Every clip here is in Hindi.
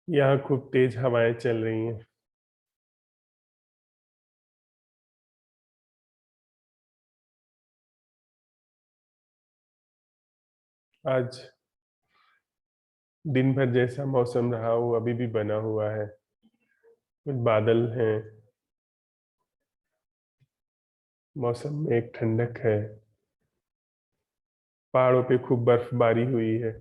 यहाँ खूब तेज हवाएं चल रही हैं। आज दिन भर जैसा मौसम रहा वो अभी भी बना हुआ है। कुछ बादल हैं। मौसम में एक ठंडक है। पहाड़ों पे खूब बर्फबारी हुई है।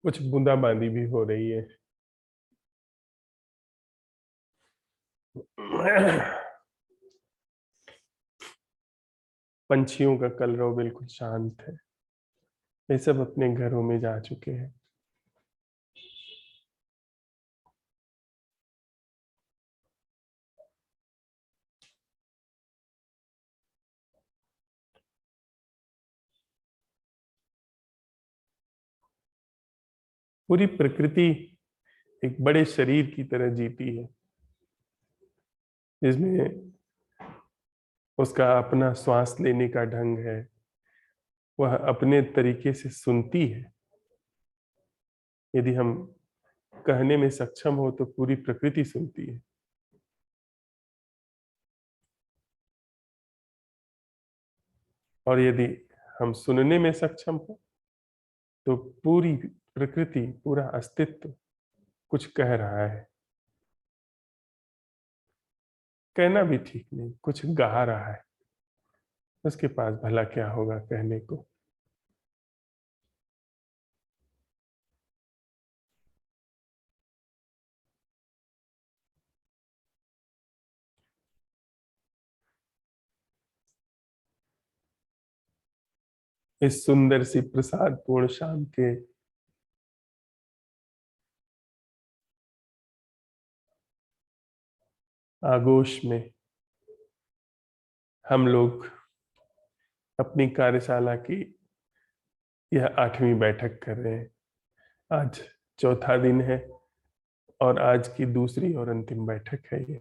कुछ बूंदाबांदी भी हो रही है। पंछियों का कलरव बिल्कुल शांत है। ये सब अपने घरों में जा चुके हैं। पूरी प्रकृति एक बड़े शरीर की तरह जीती है, जिसमें उसका अपना श्वास लेने का ढंग है। वह अपने तरीके से सुनती है। यदि हम कहने में सक्षम हो तो पूरी प्रकृति सुनती है। और यदि हम सुनने में सक्षम हो तो पूरी प्रकृति, पूरा अस्तित्व कुछ कह रहा है। कहना भी ठीक नहीं, कुछ गा रहा है। उसके पास भला क्या होगा कहने को। इस सुंदर सी प्रसाद पूर्ण शाम के आगोश में हम लोग अपनी कार्यशाला की यह 8वीं बैठक कर रहे हैं। आज चौथा दिन है और आज की दूसरी और अंतिम बैठक है ये।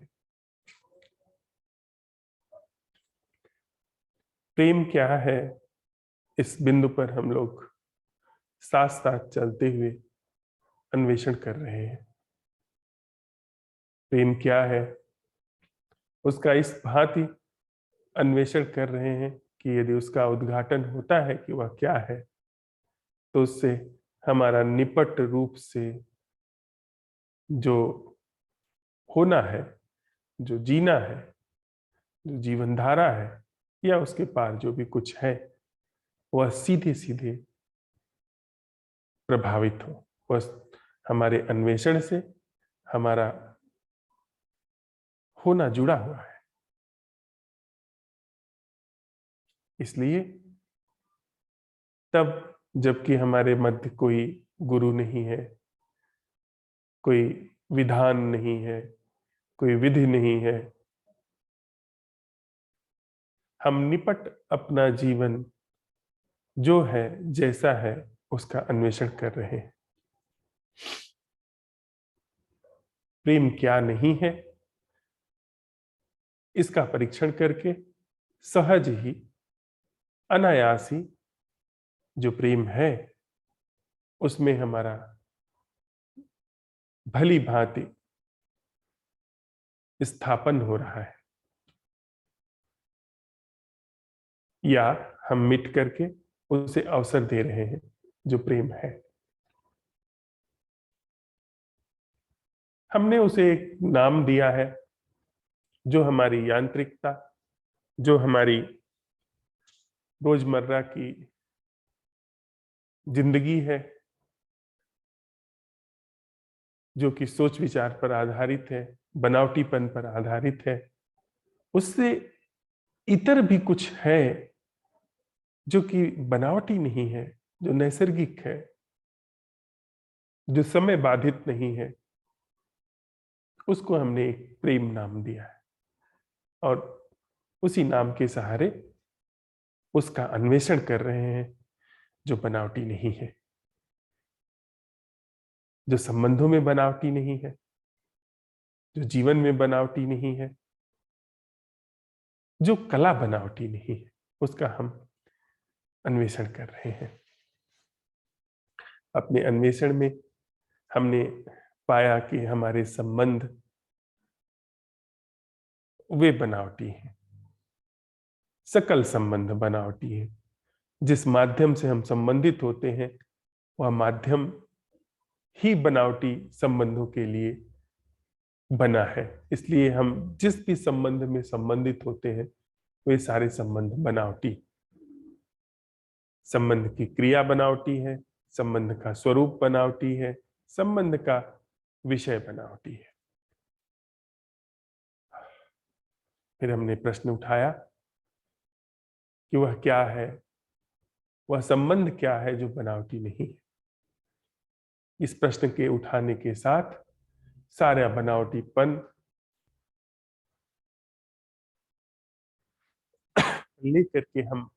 प्रेम क्या है, इस बिंदु पर हम लोग साथ साथ चलते हुए अन्वेषण कर रहे हैं। प्रेम क्या है, उसका इस भांति अन्वेषण कर रहे हैं कि यदि उसका उद्घाटन होता है कि वह क्या है, तो उससे हमारा निपट रूप से जो होना है, जो जीना है, जो जीवन धारा है, या उसके पार जो भी कुछ है, वह सीधे सीधे प्रभावित हो। बस हमारे अन्वेषण से हमारा होना जुड़ा हुआ है। इसलिए तब, जबकि हमारे मध्य कोई गुरु नहीं है, कोई विधान नहीं है, कोई विधि नहीं है, हम निपट अपना जीवन जो है, जैसा है, उसका अन्वेषण कर रहे हैं। प्रेम क्या नहीं है, इसका परीक्षण करके सहज ही, अनायास ही जो प्रेम है उसमें हमारा भली भांति स्थापन हो रहा है, या हम मिट करके उसे अवसर दे रहे हैं जो प्रेम है। हमने उसे एक नाम दिया है जो हमारी यांत्रिकता, जो हमारी रोजमर्रा की जिंदगी है, जो कि सोच विचार पर आधारित है, बनावटीपन पर आधारित है, उससे इतर भी कुछ है जो कि बनावटी नहीं है, जो नैसर्गिक है, जो समय बाधित नहीं है। उसको हमने एक प्रेम नाम दिया है और उसी नाम के सहारे उसका अन्वेषण कर रहे हैं, जो बनावटी नहीं है, जो संबंधों में बनावटी नहीं है, जो जीवन में बनावटी नहीं है, जो कला बनावटी नहीं है, उसका हम अन्वेषण कर रहे हैं। अपने अन्वेषण में हमने पाया कि हमारे संबंध वे बनावटी हैं, सकल संबंध बनावटी हैं। जिस माध्यम से हम संबंधित होते हैं वह माध्यम ही बनावटी संबंधों के लिए बना है। इसलिए हम जिस भी संबंध में संबंधित होते हैं वे सारे संबंध बनावटी। संबंध की क्रिया बनावटी है, संबंध का स्वरूप बनावटी है, संबंध का विषय बनावटी है। फिर हमने प्रश्न उठाया कि वह क्या है, वह संबंध क्या है जो बनावटी नहीं है। इस प्रश्न के उठाने के साथ सारा बनावटीपन लेकर के हम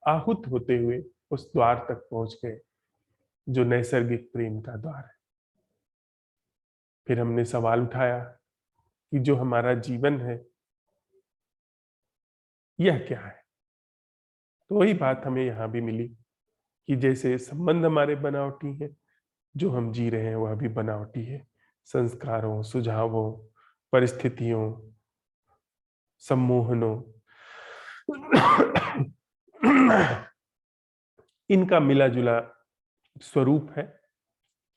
आहूत होते हुए उस द्वार तक पहुंच गए जो नैसर्गिक प्रेम का द्वार है। फिर हमने सवाल उठाया कि जो हमारा जीवन है यह क्या है। तो वही बात हमें यहां भी मिली कि जैसे संबंध हमारे बनावटी हैं, जो हम जी रहे हैं वह भी बनावटी है। संस्कारों, सुझावों, परिस्थितियों, सम्मोहनों इनका मिला जुला स्वरूप है।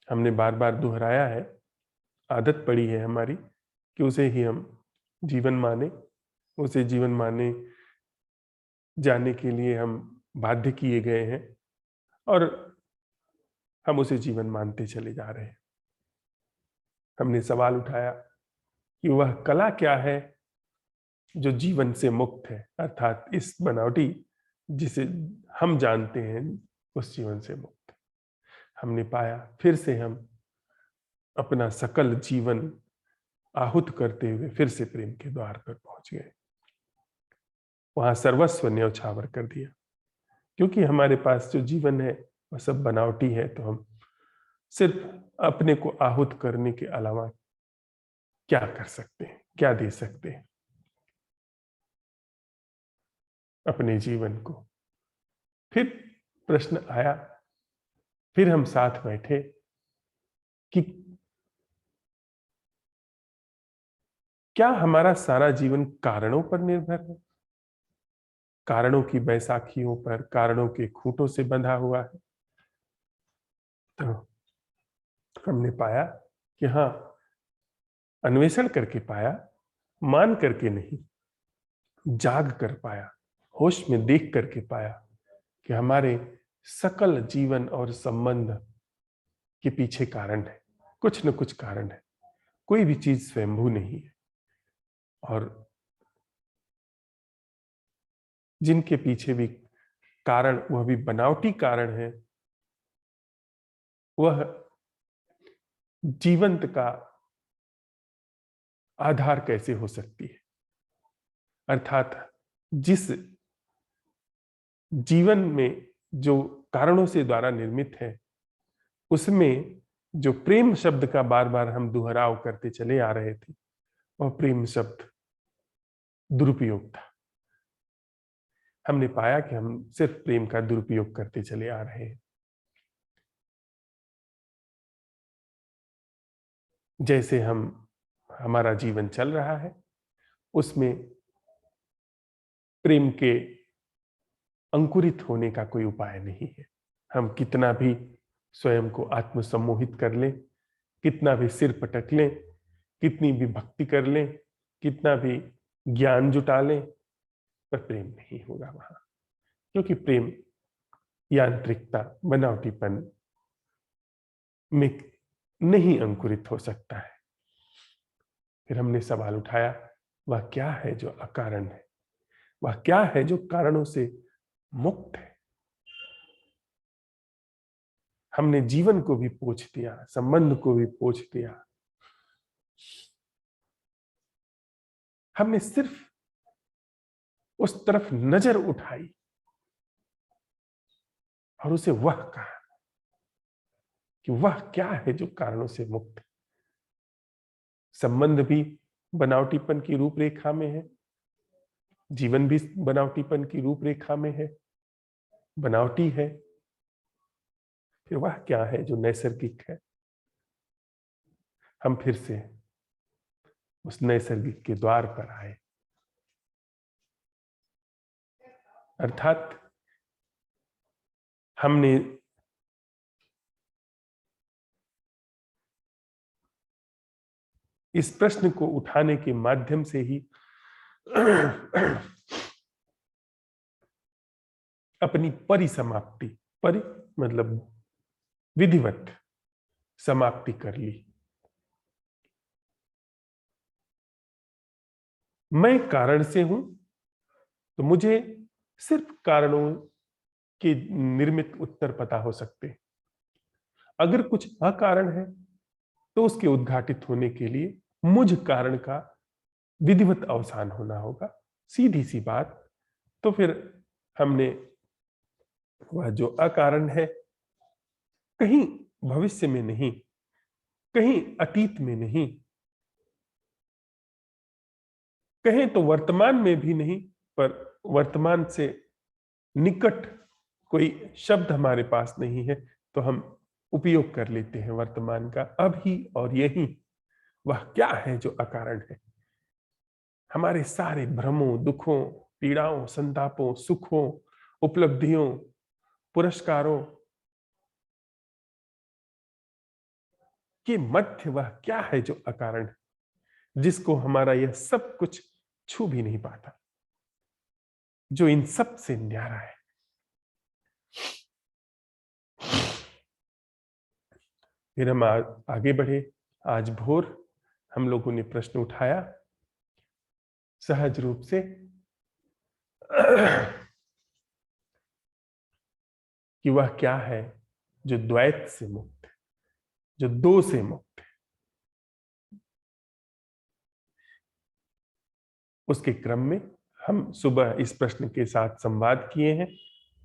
हमने बार बार दोहराया है, आदत पड़ी है हमारी कि उसे ही हम जीवन माने, उसे जीवन माने जाने के लिए हम बाध्य किए गए हैं और हम उसे जीवन मानते चले जा रहे हैं। हमने सवाल उठाया कि वह कला क्या है जो जीवन से मुक्त है, अर्थात इस बनावटी जिसे हम जानते हैं उस जीवन से मुक्त है। हमने पाया फिर से हम अपना सकल जीवन आहूत करते हुए फिर से प्रेम के द्वार पर पहुंच गए। वहां सर्वस्व न्यौछावर कर दिया, क्योंकि हमारे पास जो जीवन है वह सब बनावटी है। तो हम सिर्फ अपने को आहूत करने के अलावा क्या कर सकते हैं, क्या दे सकते हैं अपने जीवन को। फिर प्रश्न आया, फिर हम साथ बैठे कि क्या हमारा सारा जीवन कारणों पर निर्भर है, कारणों की बैसाखियों पर, कारणों के खूंटों से बंधा हुआ है। तो हमने पाया कि हाँ, अन्वेषण करके पाया, मान करके नहीं, जाग कर पाया, होश में देख करके पाया कि हमारे सकल जीवन और संबंध के पीछे कारण है, कुछ न कुछ कारण है। कोई भी चीज स्वयंभू नहीं है और जिनके पीछे भी कारण, वह भी बनावटी कारण है, वह जीवंत का आधार कैसे हो सकती है। अर्थात जिस जीवन में जो कारणों से द्वारा निर्मित है उसमें जो प्रेम शब्द का बार बार हम दोहराव करते चले आ रहे थे वह प्रेम शब्द दुरुपयोग था। हमने पाया कि हम सिर्फ प्रेम का दुरुपयोग करते चले आ रहे हैं। जैसे हमारा जीवन चल रहा है उसमें प्रेम के अंकुरित होने का कोई उपाय नहीं है। हम कितना भी स्वयं को आत्मसम्मोहित कर लें, कितना भी सिर पटक लें, कितनी भी भक्ति कर लें, कितना भी ज्ञान जुटा लें, पर प्रेम नहीं होगा वहां। क्योंकि प्रेम यांत्रिकता, बनावटीपन में नहीं अंकुरित हो सकता है। फिर हमने सवाल उठाया, वह क्या है जो अकारण है, वह क्या है जो कारणों से मुक्त है। हमने जीवन को भी पोंछ दिया, संबंध को भी पोंछ दिया। हमने सिर्फ उस तरफ नजर उठाई और उसे वह कहा कि वह क्या है जो कारणों से मुक्त है। संबंध भी बनावटीपन की रूपरेखा में है, जीवन भी बनावटीपन की रूपरेखा में है, बनावटी है। फिर वह क्या है जो नैसर्गिक है? हम फिर से उस नैसर्गिक के द्वार पर आए, अर्थात हमने इस प्रश्न को उठाने के माध्यम से ही अपनी परिसमाप्ति, परि मतलब विधिवत समाप्ति कर ली। मैं कारण से हूं, तो मुझे सिर्फ कारणों के निर्मित उत्तर पता हो सकते हैं। अगर कुछ अकारण है तो उसके उद्घाटित होने के लिए मुझ कारण का विधिवत अवसान होना होगा। सीधी सी बात। तो फिर हमने वह जो अकारण है, कहीं भविष्य में नहीं, कहीं अतीत में नहीं, कहें तो वर्तमान में भी नहीं, पर वर्तमान से निकट कोई शब्द हमारे पास नहीं है, तो हम उपयोग कर लेते हैं वर्तमान का, अभी और यही। वह क्या है जो अकारण है? हमारे सारे भ्रमों, दुखों, पीड़ाओं, संतापों, सुखों, उपलब्धियों, पुरस्कारों के मध्य वह क्या है जो अकारण है, जिसको हमारा यह सब कुछ छू भी नहीं पाता, जो इन सब से न्यारा है। फिर हम आगे बढ़े। आज भोर हम लोगों ने प्रश्न उठाया सहज रूप से कि वह क्या है जो द्वैत से मुक्त है, जो दो से मुक्त है। उसके क्रम में हम सुबह इस प्रश्न के साथ संवाद किए हैं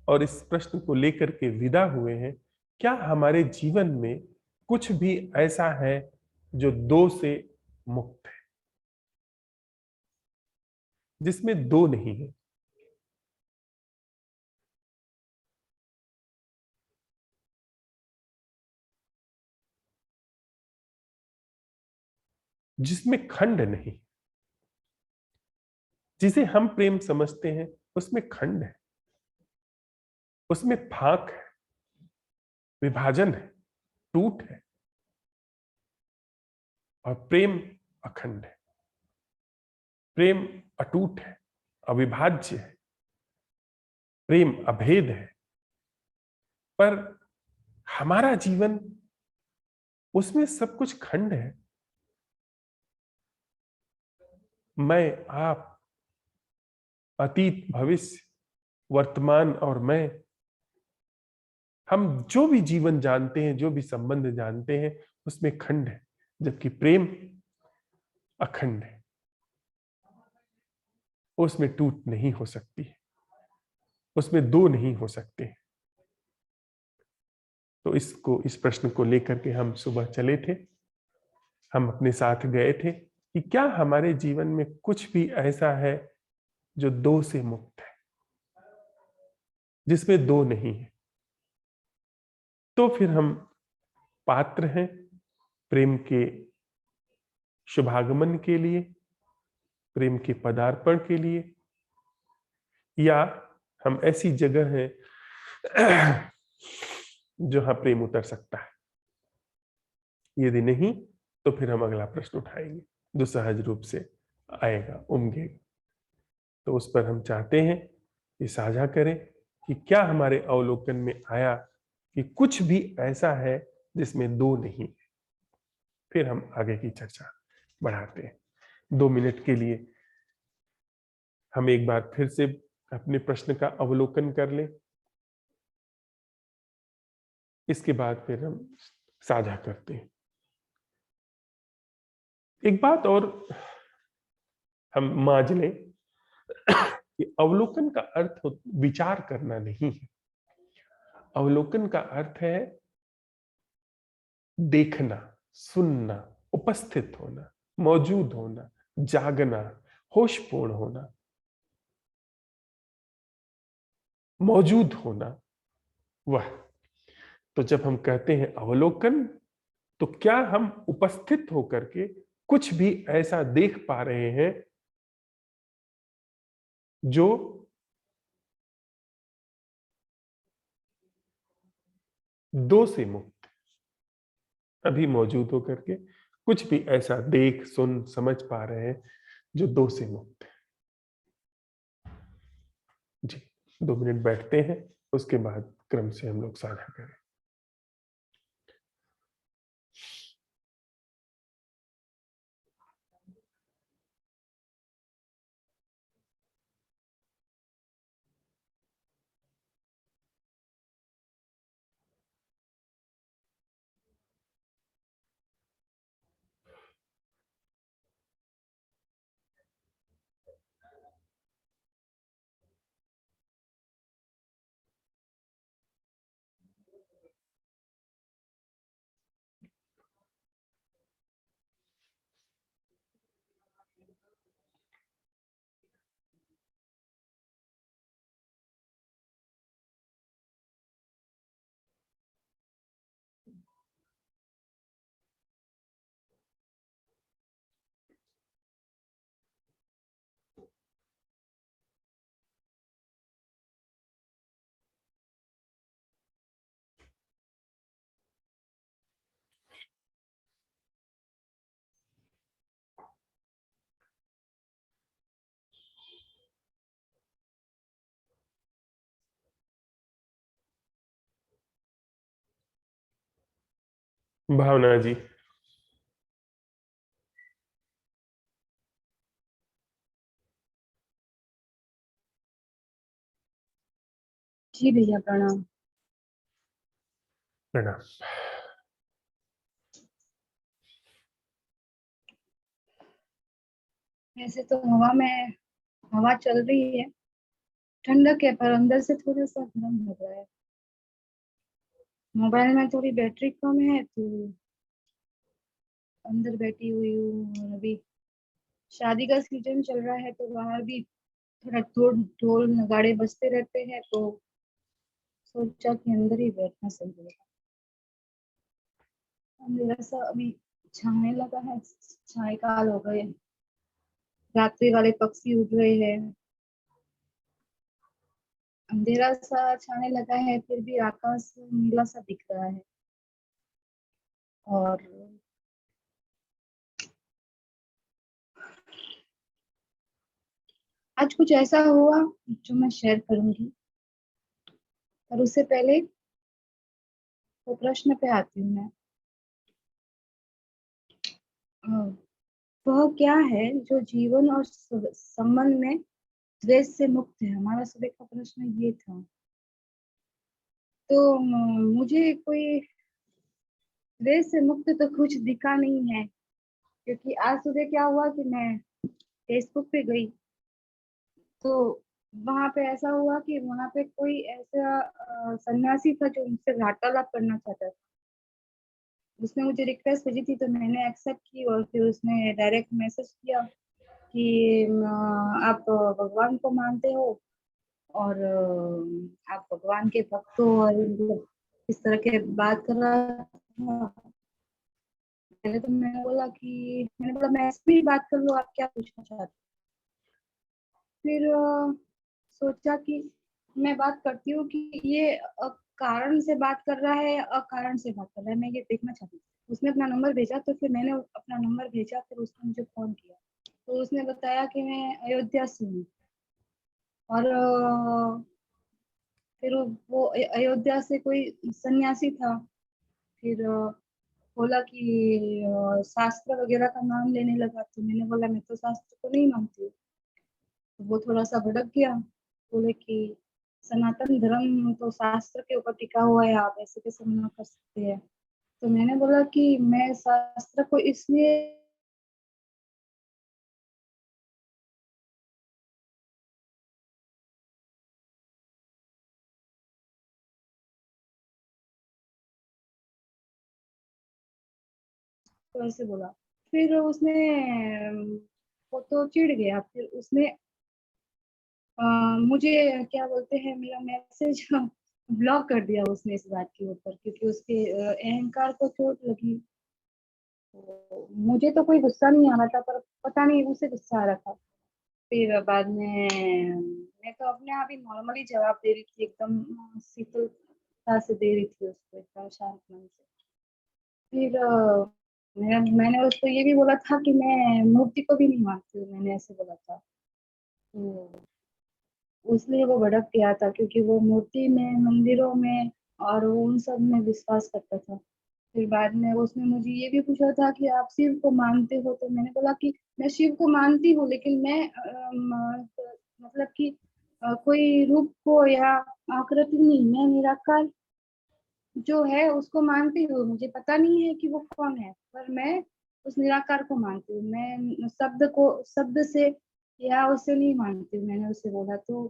और इस प्रश्न को लेकर के विदा हुए हैं। क्या हमारे जीवन में कुछ भी ऐसा है जो दो से मुक्त है, जिसमें दो नहीं है? जिसमें खंड नहीं, जिसे हम प्रेम समझते हैं उसमें खंड है, उसमें फाक है, विभाजन है, टूट है। और प्रेम अखंड है, प्रेम अटूट है, अविभाज्य है, प्रेम अभेद है। पर हमारा जीवन, उसमें सब कुछ खंड है। मैं, आप, अतीत, भविष्य, वर्तमान और मैं, हम जो भी जीवन जानते हैं, जो भी संबंध जानते हैं, उसमें खंड है। जबकि प्रेम अखंड है, उसमें टूट नहीं हो सकती है, उसमें दो नहीं हो सकते। तो इस प्रश्न को लेकर के हम सुबह चले थे। हम अपने साथ गए थे कि क्या हमारे जीवन में कुछ भी ऐसा है जो दो से मुक्त है, जिसमें दो नहीं है? तो फिर हम पात्र हैं प्रेम के शुभागमन के लिए, प्रेम के पदार्पण के लिए, या हम ऐसी जगह हैं जहां प्रेम उतर सकता है? यदि नहीं, तो फिर हम अगला प्रश्न उठाएंगे जो सहज रूप से आएगा, उमगेगा। तो उस पर हम चाहते हैं कि साझा करें कि क्या हमारे अवलोकन में आया कि कुछ भी ऐसा है जिसमें दो नहीं है। फिर हम आगे की चर्चा बढ़ाते हैं। 2 मिनट के लिए हम एक बार फिर से अपने प्रश्न का अवलोकन कर लें। इसके बाद फिर हम साझा करते हैं। एक बात और हम मांझ लें कि अवलोकन का अर्थ विचार करना नहीं है। अवलोकन का अर्थ है देखना, सुनना, उपस्थित होना, मौजूद होना, जागना, होशपूर्ण होना। मौजूद होना, वह। तो जब हम कहते हैं अवलोकन, तो क्या हम उपस्थित होकर के कुछ भी ऐसा देख पा रहे हैं जो दो से मुक्त, अभी मौजूद होकर के कुछ भी ऐसा देख सुन समझ पा रहे हैं जो दो से मुक्त है। जी, 2 मिनट बैठते हैं, उसके बाद क्रम से हम लोग साझा करें। भावना जी। जी भैया प्रणाम। प्रणाम। वैसे तो हवा चल रही है, ठंडक है, पर अंदर से थोड़ा सा गर्म लग रहा है। मोबाइल में थोड़ी बैटरी कम है तो अंदर बैठी हुई हूँ। और अभी शादी का सीजन चल रहा है तो बाहर भी थोड़ा ढोल ढोल नगाड़े बजते रहते हैं, तो सोचा कि अंदर ही बैठना सही रहेगा। अंधेरा सा अभी छाने लगा है, सायकाल हो गए, रात्रि वाले पक्षी उड़ रहे हैं। अंधेरा सा छाने लगा है, फिर भी आकाश नीला सा दिख रहा है। और आज कुछ ऐसा हुआ जो मैं शेयर करूंगी, पर उससे पहले वो प्रश्न पे आती हूँ मैं। अ, वह क्या है जो जीवन और संबंध में द्वेष से मुक्त है? हमारा सुबह का प्रश्न ये था। तो मुझे कोई द्वेष से मुक्त तो कुछ दिखा नहीं है, क्योंकि आज सुबह क्या हुआ कि मैं फेसबुक पे गई, तो वहां पे ऐसा हुआ कि वहां पे कोई ऐसा सन्यासी था जो मुझसे वार्तालाप करना चाहता था। उसने मुझे रिक्वेस्ट भेजी थी तो मैंने एक्सेप्ट की, और फिर उसने डायरेक्ट मैसेज किया कि आप भगवान को मानते हो और आप भगवान के भक्त हो, और मतलब इस तरह के बात कर रहा था। पहले तो मैंने बोला मैं ऐसे भी बात कर लूँ, आप क्या पूछना चाहते हो? फिर सोचा कि मैं बात करती हूँ कि ये कारण से बात कर रहा है या अकारण से बात कर रहा है, मैं ये देखना चाहती हूँ। उसने अपना नंबर भेजा, तो फिर मैंने अपना नंबर भेजा, फिर उसने मुझे फोन किया। तो उसने बताया कि मैं अयोध्या से हूँ, और फिर वो अयोध्या से कोई सन्यासी था। फिर बोला कि शास्त्र वगैरह का नाम लेने लगा, तो मैंने बोला मैं तो शास्त्र को नहीं मानती हूँ। तो वो थोड़ा सा भड़क गया, बोले कि सनातन धर्म तो शास्त्र के ऊपर टिका हुआ है, आप ऐसे कैसे मना कर सकते हैं? तो मैंने बोला कि मैं शास्त्र को इसलिए तो ऐसे बोला। फिर उसने वो तो चिढ़ गया, फिर उसने मुझे क्या बोलते हैं, मेरा मैसेज ब्लॉक कर दिया उसने इस बात के ऊपर, क्योंकि उसके अहंकार को चोट लगी। तो मुझे तो कोई गुस्सा नहीं आ रहा था, पर पता नहीं उसे गुस्सा आ रहा था। फिर बाद में मैं तो अपने आप ही नॉर्मली जवाब दे रही थी, एकदम शीतलता से दे रही थी उसको, एकदम शांत मन से। फिर मैंने उसको ये भी बोला था कि मैं मूर्ति को भी नहीं मानती हूँ, मैंने ऐसे बोला था। तो उसलिए वो भड़क गया था, क्योंकि वो मूर्ति में, मंदिरों में और वो उन सब में विश्वास करता था। फिर बाद में उसने मुझे ये भी पूछा था कि आप शिव को मानते हो, तो मैंने बोला कि मैं शिव को मानती हूँ, लेकिन मैं मतलब कि कोई रूप को या आकृति नहीं, मैं निराकार जो है उसको मानती हूँ। मुझे पता नहीं है कि वो कौन है, पर मैं उस निराकार को मानती हूँ। मैं शब्द से या उससे नहीं मानती हूँ, मैंने उससे बोला। तो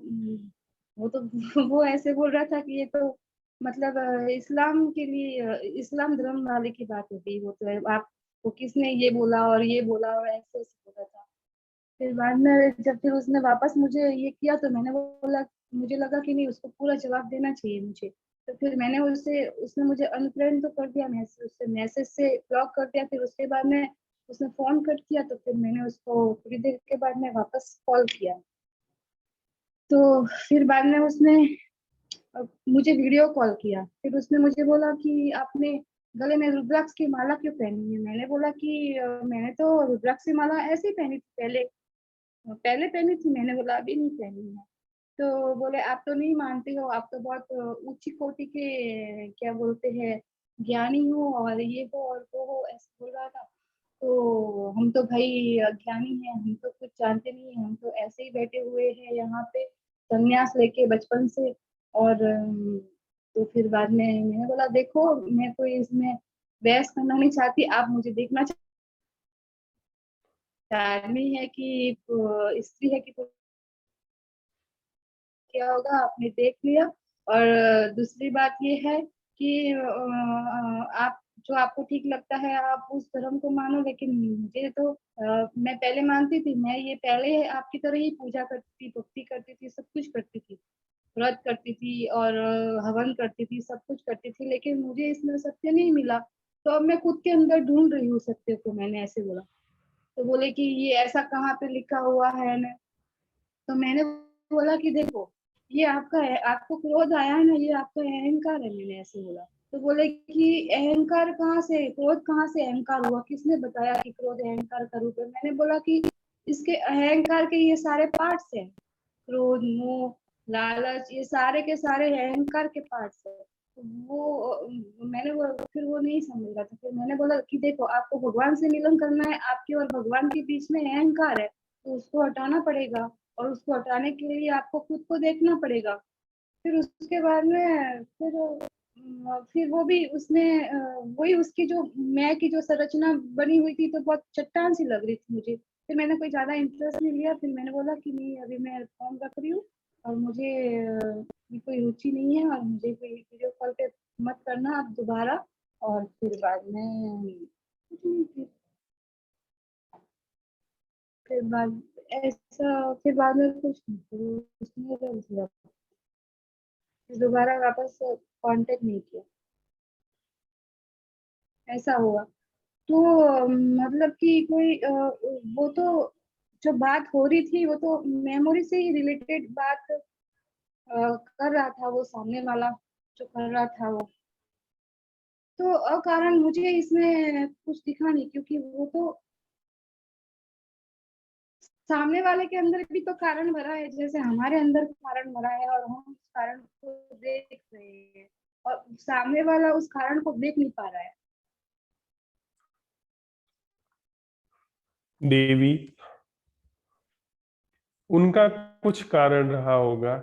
वो तो वो ऐसे बोल रहा था कि ये तो मतलब इस्लाम के लिए इस्लाम धर्म वाले की बात होगी, वो तो आपको किसने ये बोला और ये बोला और ऐसे ऐसे बोला था। फिर बाद में जब फिर उसने वापस मुझे ये किया, तो मैंने बोला, मुझे लगा कि नहीं, उसको पूरा जवाब देना चाहिए मुझे। तो फिर मैंने उससे उसने मुझे अनफ्रेंड तो कर दिया, मैसेज से ब्लॉक कर दिया। फिर उसके बाद में उसने फोन कट किया, तो फिर मैंने उसको थोड़ी देर के बाद में वापस कॉल किया। तो फिर बाद में उसने मुझे वीडियो कॉल किया। फिर उसने मुझे बोला कि आपने गले में रुद्राक्ष की माला क्यों पहनी है। मैंने बोला कि मैंने तो रुद्राक्ष की माला ऐसे ही पहनी थी, पहले पहले पहनी थी। मैंने बोला अभी नहीं पहनी है। तो बोले आप तो नहीं मानते हो, आप तो बहुत ऊंची कोटि के क्या बोलते हैं ज्ञानी हो, और ये हो और वो हो, ऐसे बोल रहा था। तो हम तो भाई अज्ञानी हैं, हम तो कुछ जानते नहीं हैं, हम तो ऐसे ही बैठे हुए हैं यहाँ पे संन्यास लेके बचपन से। और तो फिर बाद में मैंने बोला देखो, मैं कोई इसमें बहस करना नहीं चाहती, आप मुझे देखना आदमी है कि स्त्री है कि क्या होगा, आपने देख लिया। और दूसरी बात ये है कि आप जो आपको ठीक लगता है आप उस धर्म को मानो, लेकिन मुझे तो मैं पहले मानती थी, मैं ये पहले आपकी तरह ही पूजा करती थी, भक्ति करती थी, सब कुछ करती थी, व्रत करती थी और हवन करती थी, सब कुछ करती थी, लेकिन मुझे इसमें सत्य नहीं मिला। तो अब मैं खुद के अंदर ढूंढ रही हूँ सत्य को, मैंने ऐसे बोला। तो बोले कि ये ऐसा कहाँ पे लिखा हुआ है ना। तो मैंने बोला कि देखो, ये आपका है, आपको क्रोध आया है ना, ये आपका अहंकार है, मैंने ऐसे बोला। तो बोले कि अहंकार कहाँ से, क्रोध कहाँ से अहंकार हुआ, किसने बताया कि क्रोध अहंकार का रूप है। मैंने बोला कि इसके अहंकार के ये सारे पार्ट्स हैं, क्रोध, मोह, लालच, ये सारे के सारे अहंकार के पार्ट्स है। तो मैंने वो फिर वो नहीं समझ रहा था। फिर मैंने बोला कि देखो, आपको भगवान से मिलन करना है, आपके और भगवान के बीच में अहंकार है, तो उसको हटाना पड़ेगा। और उसको हटाने के लिए आपको खुद को देखना पड़ेगा। फिर उसके बाद में फिर वो भी उसने वही उसकी जो मैं की जो संरचना बनी हुई थी, तो बहुत चट्टान सी लग रही थी मुझे। फिर मैंने कोई ज्यादा इंटरेस्ट नहीं लिया। फिर मैंने बोला कि नहीं, अभी मैं फोन रख रही हूँ और मुझे कोई रुचि नहीं है, और मुझे कोई वीडियो कॉल पे मत करना आप दोबारा। और फिर बाद में कुछ नहीं, फिर बाद ऐसा फिर बाद में कुछ नहीं, फिर उसने रख दिया, फिर दोबारा वापस कांटेक्ट नहीं किया, ऐसा हुआ। तो मतलब कि कोई वो तो जो बात हो रही थी, वो तो मेमोरी से ही रिलेटेड बात कर रहा था वो सामने वाला, जो कर रहा था वो। तो अकारण मुझे इसमें कुछ दिखा नहीं, क्योंकि वो तो सामने वाले के अंदर भी तो कारण भरा है, जैसे हमारे अंदर कारण भरा है, और हम उस कारण को देख रहे हैं, और सामने वाला उस कारण को देख नहीं पा रहा है। देवी, उनका कुछ कारण रहा होगा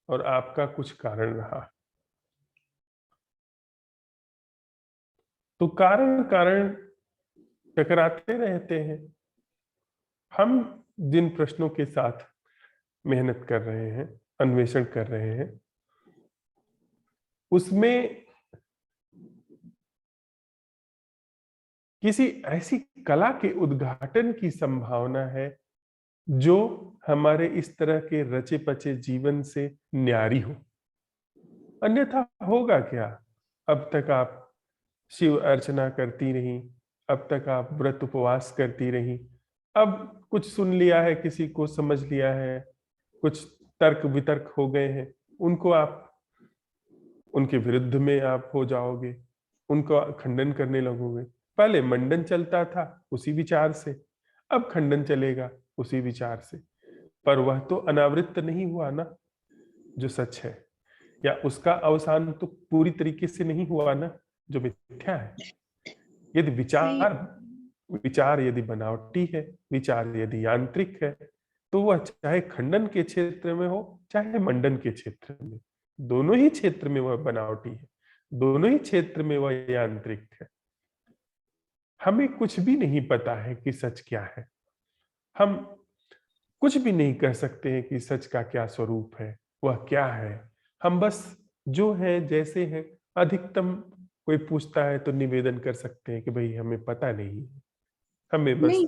और आपका कुछ कारण रहा। तो कारण कारण टकराते रहते हैं। हम जिन प्रश्नों के साथ मेहनत कर रहे हैं, अन्वेषण कर रहे हैं, उसमें किसी ऐसी कला के उद्घाटन की संभावना है जो हमारे इस तरह के रचे पचे जीवन से न्यारी हो। अन्यथा होगा क्या? अब तक आप शिव अर्चना करती रही, अब तक आप व्रत उपवास करती रही, अब कुछ सुन लिया है, किसी को समझ लिया है, कुछ तर्क वितर्क हो गए हैं, उनको आप उनके विरुद्ध में आप हो जाओगे, उनका खंडन करने लगोगे। पहले मंडन चलता था उसी विचार से, अब खंडन चलेगा उसी विचार से। पर वह तो अनावृत नहीं हुआ ना, जो सच है, या उसका अवसान तो पूरी तरीके से नहीं हुआ ना, जो मिथ्या है। यदि सही। विचार विचार यदि बनावटी है, विचार यदि यांत्रिक है, तो वह चाहे खंडन के क्षेत्र में हो, चाहे मंडन के क्षेत्र में, दोनों ही क्षेत्र में वह बनावटी है, दोनों ही क्षेत्र में वह यांत्रिक है। हमें कुछ भी नहीं पता है कि सच क्या है। हम कुछ भी नहीं कह सकते हैं कि सच का क्या स्वरूप है, वह क्या है। हम बस जो है जैसे हैं, अधिकतम कोई पूछता है तो निवेदन कर सकते हैं कि भाई हमें पता नहीं है, हमें बस नहीं,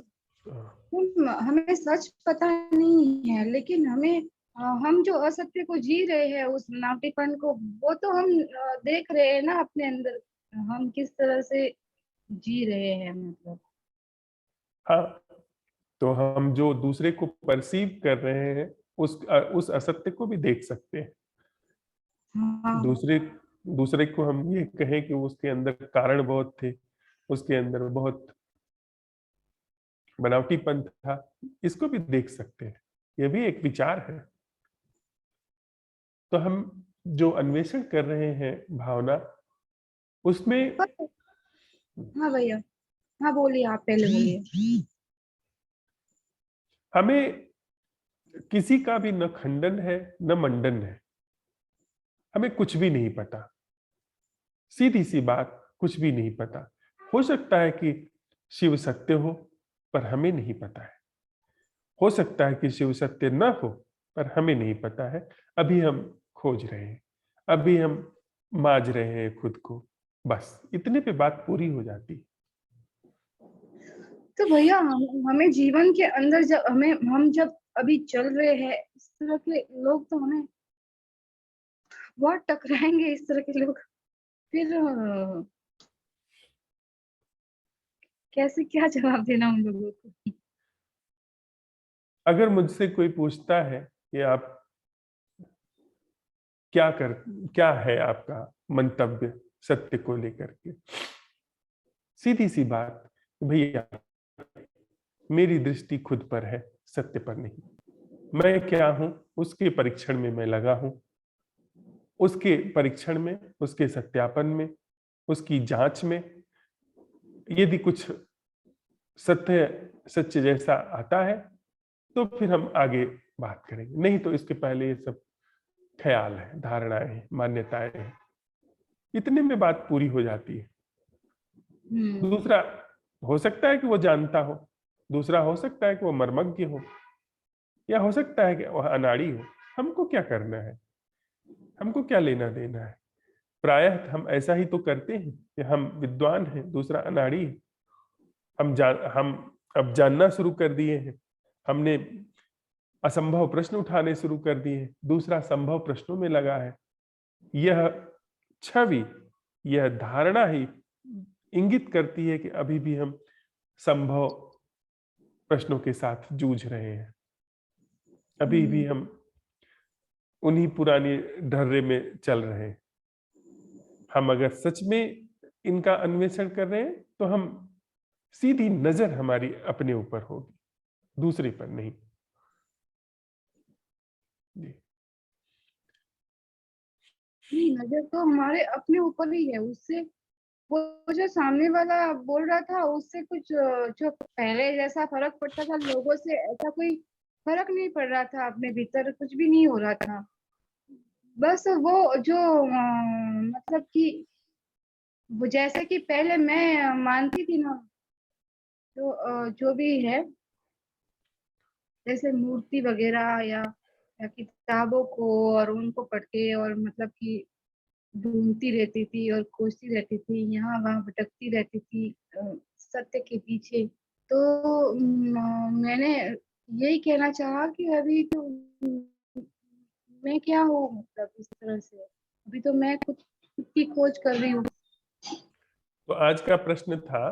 हमें सच पता नहीं है, लेकिन हम जो असत्य को जी रहे हैं, उस नाटीपन को, वो तो हम देख रहे हैं ना अपने अंदर, हम किस तरह से जी रहे हैं, मतलब। हाँ, तो हम जो दूसरे को परसीव कर रहे हैं, उस असत्य को भी देख सकते हैं। हाँ। दूसरे दूसरे को हम ये कहें कि उसके अंदर कारण बहुत थे, उसके अंदर बहुत बनावटीपन था, इसको भी देख सकते हैं। यह भी एक विचार है। तो हम जो अन्वेषण कर रहे हैं भावना, उसमें पर हाँ भैया, हाँ बोलिए, आप पहले बोलिए। हमें किसी का भी न खंडन है न मंडन है। हमें कुछ भी नहीं पता, सीधी सी बात, कुछ भी नहीं पता। हो सकता है कि शिव सत्य हो, पर हमें नहीं पता है। हो सकता है कि शिव सत्य न हो, पर हमें नहीं पता है। अभी हम खोज रहे हैं, अभी हम माज रहे हैं खुद को, बस इतने पे बात पूरी हो जाती है। तो भैया, हमें जीवन के अंदर जब हम जब अभी चल रहे हैं, इस तरह के लोग तो हमें बहुत टकराएंगे, इस तरह के लोग। फिर कैसे क्या जवाब देना उन लोगों को? अगर मुझसे कोई पूछता है कि आप क्या कर क्या है आपका मंतव्य सत्य को लेकर के, सीधी सी बात, भैया मेरी दृष्टि खुद पर है, सत्य पर नहीं। मैं क्या हूं, उसके परीक्षण में मैं लगा हूं। उसके परीक्षण में, उसके सत्यापन में, उसकी जांच में, यदि कुछ सत्य सच्चे जैसा आता है, तो फिर हम आगे बात करेंगे। नहीं तो इसके पहले ये सब ख्याल है, धारणाएं हैं, मान्यताएं हैं, इतने में बात पूरी हो जाती है। हम्म। दूसरा, हो सकता है कि वो जानता हो, दूसरा हो सकता है कि वो मर्मज्ञ हो, या हो सकता है कि वह अनाड़ी हो। हमको क्या करना है, हमको क्या लेना देना है? प्रायः हम ऐसा ही तो करते हैं कि हम विद्वान हैं, दूसरा अनाड़ी है। हम अब जानना शुरू कर दिए हैं, हमने असंभव प्रश्न उठाने शुरू कर दिए हैं, दूसरा संभव प्रश्नों में लगा है। यह छवि, यह धारणा ही इंगित करती है कि अभी भी हम संभव प्रश्नों के साथ जूझ रहे हैं। अभी भी हम्म। हम उन्हीं पुरानी ढर्रे में चल रहे हैं। हम अगर सच में इनका अन्वेषण कर रहे हैं, तो हम सीधी नजर हमारी अपने ऊपर होगी, दूसरे पर नहीं। जी। नहीं, नजर तो हमारे अपने ऊपर ही है। उससे वो जो सामने वाला बोल रहा था, उससे कुछ जो पहले जैसा फर्क पड़ता था लोगों से, ऐसा कोई फर्क नहीं पड़ रहा था। अपने भीतर कुछ भी नहीं हो रहा था। बस वो जो मतलब कि वो जैसे कि पहले मैं मानती थी ना, तो जो भी है, जैसे मूर्ति वगैरह या किताबों को और उनको पढ़ के, और मतलब कि ढूंढती रहती थी और खोजती रहती थी, यहाँ वहाँ भटकती रहती थी सत्य के पीछे। तो मैंने यही कहना चाहा कि अभी तो मैं क्या हूँ, मतलब इस तरह से अभी तो मैं खुद की खोज कर रही हूँ। तो आज का प्रश्न था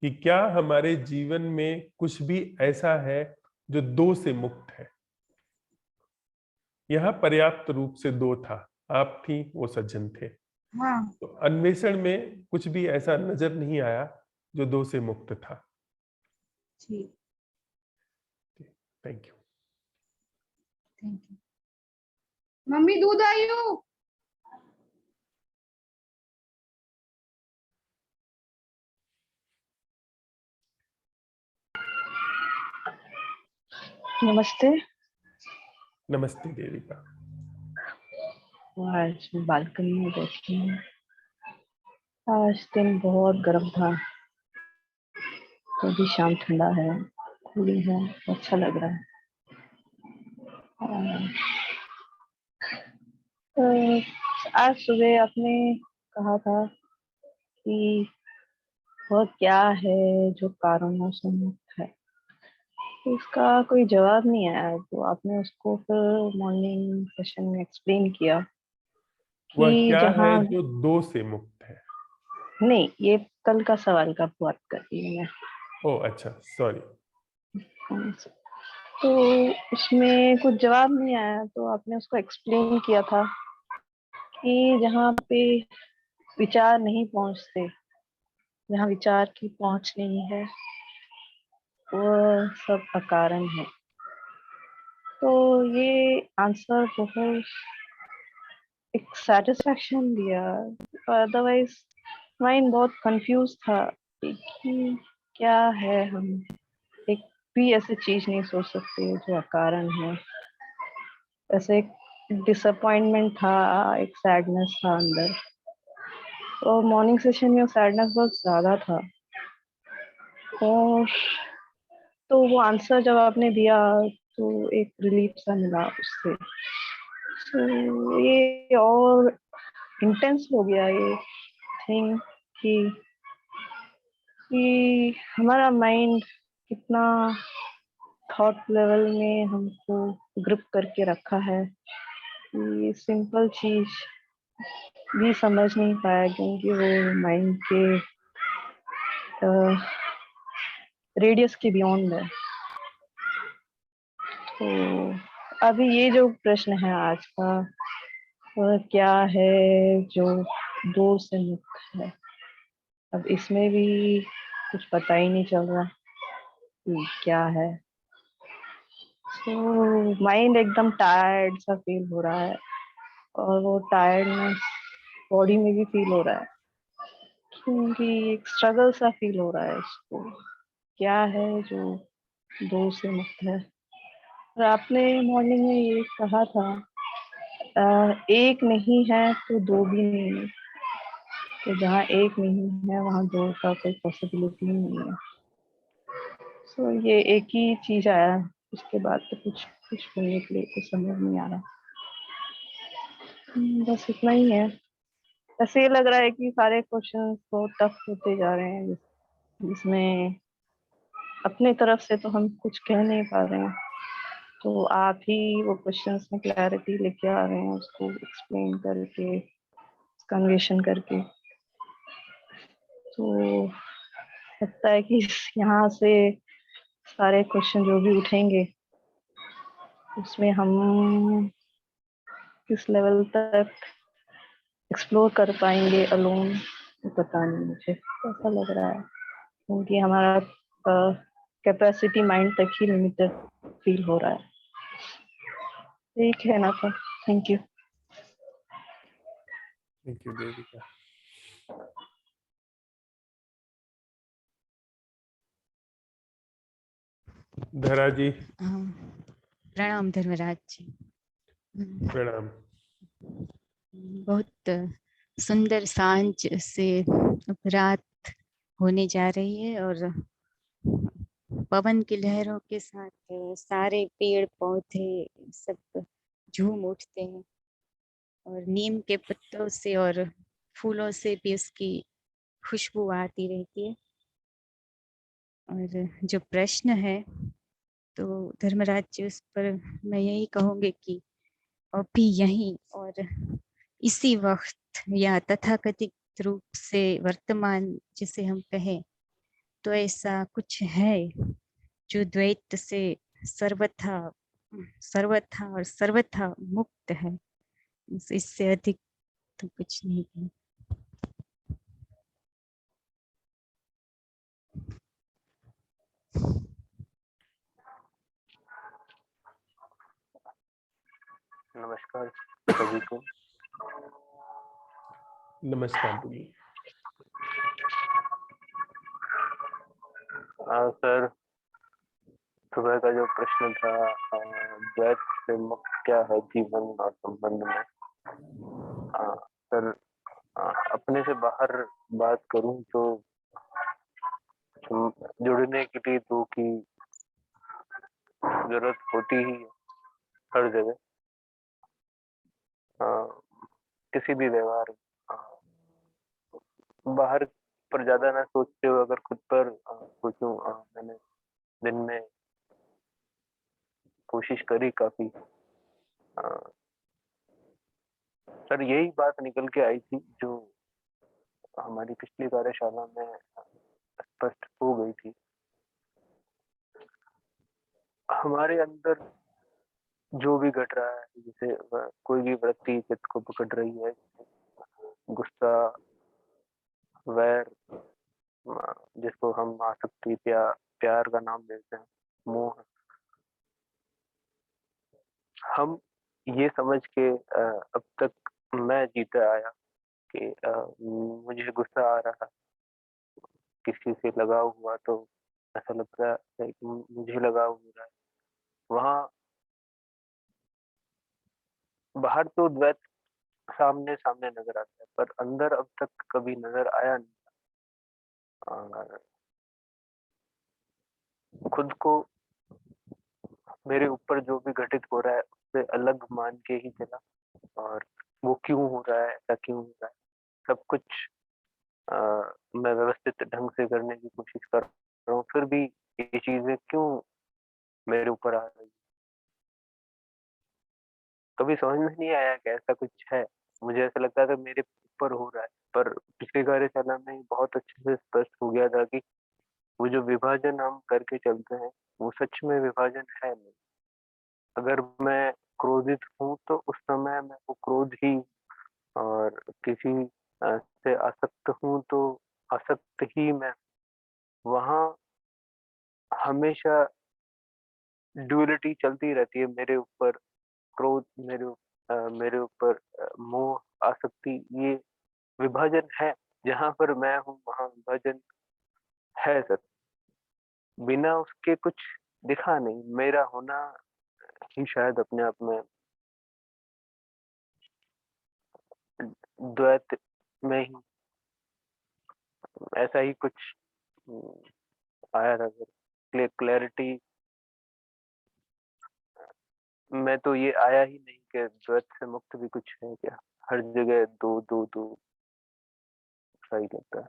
कि क्या हमारे जीवन में कुछ भी ऐसा है जो दो से मुक्त है। यह पर्याप्त रूप से दो था, आप थी, वो सज्जन थे। हाँ तो अन्वेषण में कुछ भी ऐसा नजर नहीं आया जो दो से मुक्त था। जी, thank you. Thank you. Mummy दूध आई हो। नमस्ते। नमस्ते देविका। आज बालकनी में बैठी हूँ। आज दिन बहुत गर्म था, तो भी शाम ठंडा है, कूलिंग है, अच्छा लग रहा है। आज सुबह आपने कहा था कि वह क्या है जो कारणों से मुक्त है। तो इसका कोई जवाब नहीं आया, तो आपने उसको फिर मॉर्निंग सेशन में एक्सप्लेन किया वह कि क्या है जहाँ जो दो से मुक्त है। नहीं, ये कल का सवाल का बात कर रही हूँ मैं। ओ अच्छा, सॉरी। तो उसमें कुछ जवाब नहीं आया, तो आपने उसको एक्सप्लेन किया था कि जहाँ पे विचार नहीं पहुंचते, जहाँ विचार की पहुंच नहीं है, वो सब अकारण है। तो ये आंसर बहुत एक सेटिस्फैक्शन दिया। अदरवाइज माइंड बहुत कंफ्यूज था कि क्या है, हम एक भी ऐसी चीज नहीं सोच सकते जो अकारण है। ऐसे एक डिसअपॉइंटमेंट था, एक सैडनेस था अंदर। तो मॉर्निंग सेशन में सैडनेस बहुत ज्यादा था, और तो वो आंसर जब आपने दिया तो एक रिलीफ सा मिला उससे। तो ये और इंटेंस हो गया ये थिंग कि हमारा माइंड कितना थॉट लेवल में हमको ग्रिप करके रखा है कि सिंपल चीज भी समझ नहीं पाया, क्योंकि वो माइंड के रेडियस के बियॉन्ड है। तो अभी ये जो प्रश्न है आज का, वह क्या है जो दो से मुक्त है। अब इसमें भी कुछ पता ही नहीं चल रहा कि क्या है। तो माइंड एकदम टायर्ड सा फील हो रहा है, और वो टायर्डनेस बॉडी में भी फील हो रहा है, क्योंकि एक स्ट्रगल सा फील हो रहा है इसको। क्या है जो दो से मुक्त है। और आपने मॉर्निंग में ये कहा था, एक नहीं है तो दो भी नहीं है। तो जहाँ एक नहीं है वहाँ दो का कोई पॉसिबिलिटी नहीं है। सो ये एक ही चीज आया, उसके बाद तो कुछ बोलने के लिए कुछ समझ नहीं आ रहा। बस इतना ही है। ऐसे ये लग रहा है कि सारे क्वेश्चन बहुत टफ होते जा रहे हैं, जिसमें अपने तरफ से तो हम कुछ कह नहीं पा रहे हैं। तो आप ही वो क्वेश्चंस में क्लैरिटी लेके आ रहे हैं, उसको एक्सप्लेन करके, कन्वेशन करके। तो लगता है कि यहाँ से सारे क्वेश्चन जो भी उठेंगे, उसमें हम किस लेवल तक एक्सप्लोर कर पाएंगे अलोन, पता नहीं मुझे। ऐसा लग रहा है क्योंकि हमारा कैपेसिटी माइंड तक ही लिमिटेड फील हो रहा है। ठीक है ना, तो thank you. Thank you Devika. धरा जी। प्रणाम धर्मराज जी। प्रणाम। बहुत सुंदर सांझ से रात होने जा रही है, और पवन की लहरों के साथ सारे पेड़ पौधे सब झूम उठते हैं, और नीम के पत्तों से और फूलों से भी उसकी खुशबू आती रहती है। और जो प्रश्न है, तो धर्मराज जी उस पर मैं यही कहूँगी कि अभी यहीं और इसी वक्त या तथाकथित रूप से वर्तमान जिसे हम कहें तो ऐसा कुछ है जो द्वैत से सर्वथा सर्वथा और सर्वथा मुक्त है। इससे अधिक तो कुछ नहीं है। नमस्कार सभी को। नमस्कार बोलिए। सर, सुबह का जो प्रश्न था, द्वैत से मुक्त क्या है जीवन और संबंध में। सर, अपने से बाहर बात करूं तो जुड़ने के लिए दो की जरूरत होती ही है हर जगह। किसी भी व्यवहार बाहर पर ज्यादा ना सोचते हुए अगर खुद पर सोचूं, मैंने दिन में कोशिश करी काफी। सर, यही बात निकल के आई थी जो हमारी पिछली कार्यशाला में स्पष्ट हो गई थी। हमारे अंदर जो भी घट रहा है, जैसे कोई भी वृत्ति चित्त को पकड़ रही है, गुस्सा, वैर, जिसको हम आसक्ति, प्यार का नाम देते हैं, मोह, हम ये समझ के अब तक मैं जीता आया कि मुझे गुस्सा आ रहा है, किसी से लगाव हुआ तो ऐसा लगता है कि मुझे लगाव हो रहा है। वहाँ बाहर तो द्वैत सामने सामने नजर आता है, पर अंदर अब तक कभी नजर आया नहीं। खुद को मेरे ऊपर जो भी घटित हो रहा है उससे अलग मान के ही चला, और वो क्यों हो रहा है, ऐसा क्यों हो रहा है, सब कुछ मैं व्यवस्थित ढंग से करने की कोशिश कर रहा हूँ, फिर भी ये चीजें क्यों मेरे ऊपर आ रही है। कभी समझ में नहीं आया कि ऐसा कुछ है। मुझे ऐसा लगता था मेरे ऊपर हो रहा है, पर पिछली कार्यशाला में बहुत अच्छे से स्पष्ट हो गया था कि वो जो विभाजन हम करके चलते हैं वो सच में विभाजन है नहीं। अगर मैं क्रोधित हूँ तो उस समय मैं वो क्रोध ही, और किसी से आसक्त हूँ तो आसक्त ही मैं। वहाँ हमेशा ड्युअलिटी चलती रहती है, मेरे ऊपर क्रोध, मेरे ऊपर मोह, आसक्ति, ये विभाजन है। जहां पर मैं हूँ वहां विभाजन है सर। बिना उसके कुछ दिखा नहीं, मेरा होना ही शायद अपने आप में द्वैत में ही ऐसा ही कुछ आया था सर। क्लैरिटी में तो ये आया ही नहीं कि द्वैत से मुक्त भी कुछ है क्या। हर जगह दो दो दो सही लगता है,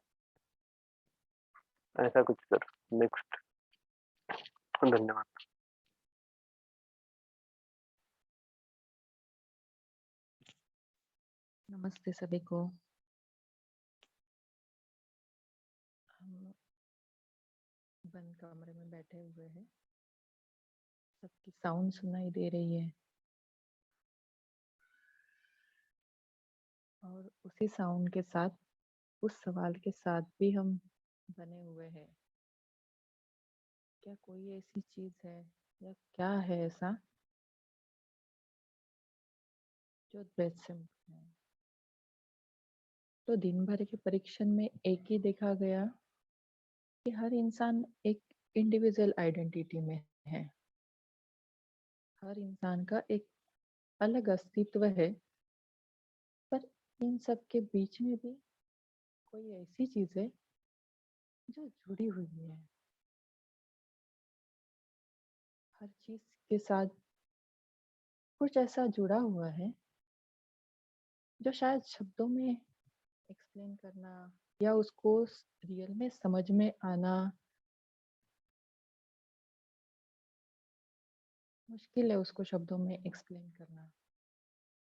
ऐसा कुछ सर। नेक्स्ट। धन्यवाद। नमस्ते सभी को। हम बंद कमरे में बैठे हुए हैं, सबकी साउंड सुनाई दे रही है और उसी साउंड के साथ उस सवाल के साथ भी हम बने हुए हैं। क्या कोई ऐसी चीज है या क्या है ऐसा जो द्वैत से मुक्त है? तो दिन भर के परीक्षण में एक ही देखा गया कि हर इंसान एक इंडिविजुअल आइडेंटिटी में है। हर इंसान का एक अलग अस्तित्व है, पर इन सब के बीच में भी कोई ऐसी चीज है जो जुड़ी हुई है। हर चीज के साथ कुछ ऐसा जुड़ा हुआ है जो शायद शब्दों में एक्सप्लेन करना या उसको रियल में समझ में आना मुश्किल है उसको शब्दों में एक्सप्लेन करना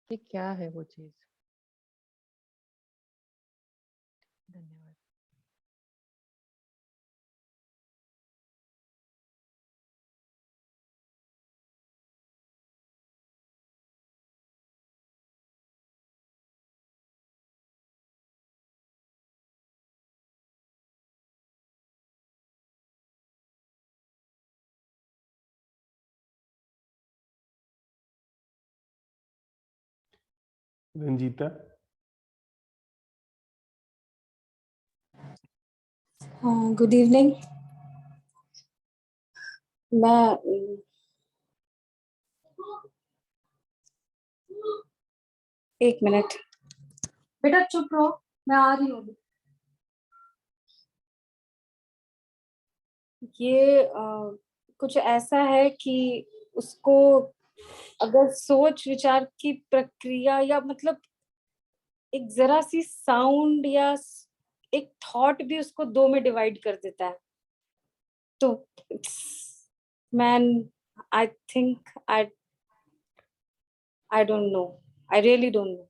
कि क्या है वो चीज। धन्यवाद। रंजीता। Good evening. मैं एक मिनट बेटा, चुप रहो, मैं आ रही हूँ। ये कुछ ऐसा है कि उसको अगर सोच विचार की प्रक्रिया या मतलब एक जरा सी साउंड या एक थॉट भी उसको दो में डिवाइड कर देता है। तो man, I think I don't know, I really don't know.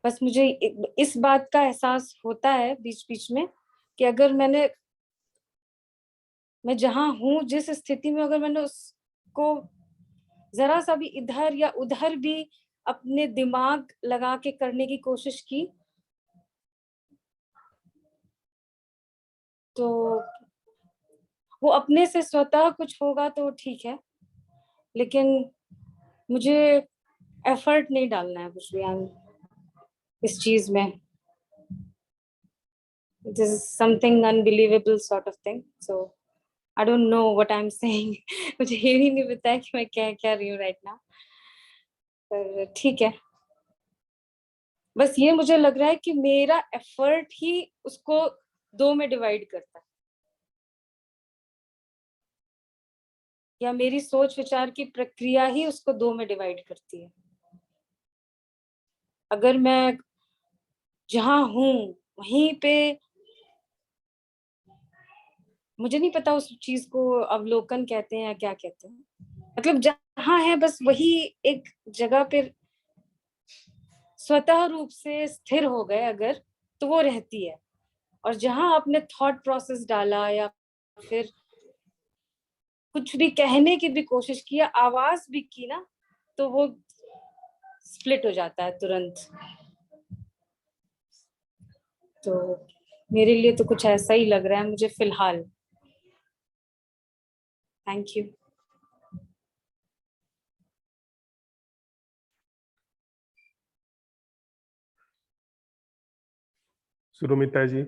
बस मुझे इस बात का एहसास होता है बीच बीच में कि अगर मैं जहां हूं, जिस स्थिति में, अगर मैंने उसको जरा सा भी इधर या उधर भी अपने दिमाग लगा के करने की कोशिश की, तो वो अपने से स्वतः कुछ होगा तो ठीक है, लेकिन मुझे एफर्ट नहीं डालना है कुछ भी इस चीज में। This is something unbelievable sort of thing, so I don't know what I am saying. मुझे ये भी नहीं पता है कि मैं क्या क्या रही हूँ राइट नाउ, पर ठीक है। बस ये मुझे लग रहा है कि मेरा एफर्ट ही उसको दो में डिवाइड करता है, या मेरी सोच विचार की प्रक्रिया ही उसको दो में डिवाइड करती है। अगर मैं जहां हूं वहीं पे, मुझे नहीं पता उस चीज को अवलोकन कहते हैं या क्या कहते हैं, मतलब जहां है बस वही एक जगह पे स्वतः रूप से स्थिर हो गए अगर, तो वो रहती है। और जहां आपने थॉट प्रोसेस डाला या फिर कुछ भी कहने की भी कोशिश की या आवाज भी की ना, तो वो स्प्लिट हो जाता है तुरंत। तो मेरे लिए तो कुछ ऐसा ही लग रहा है मुझे फिलहाल। Thank you. सुरुमिता जी।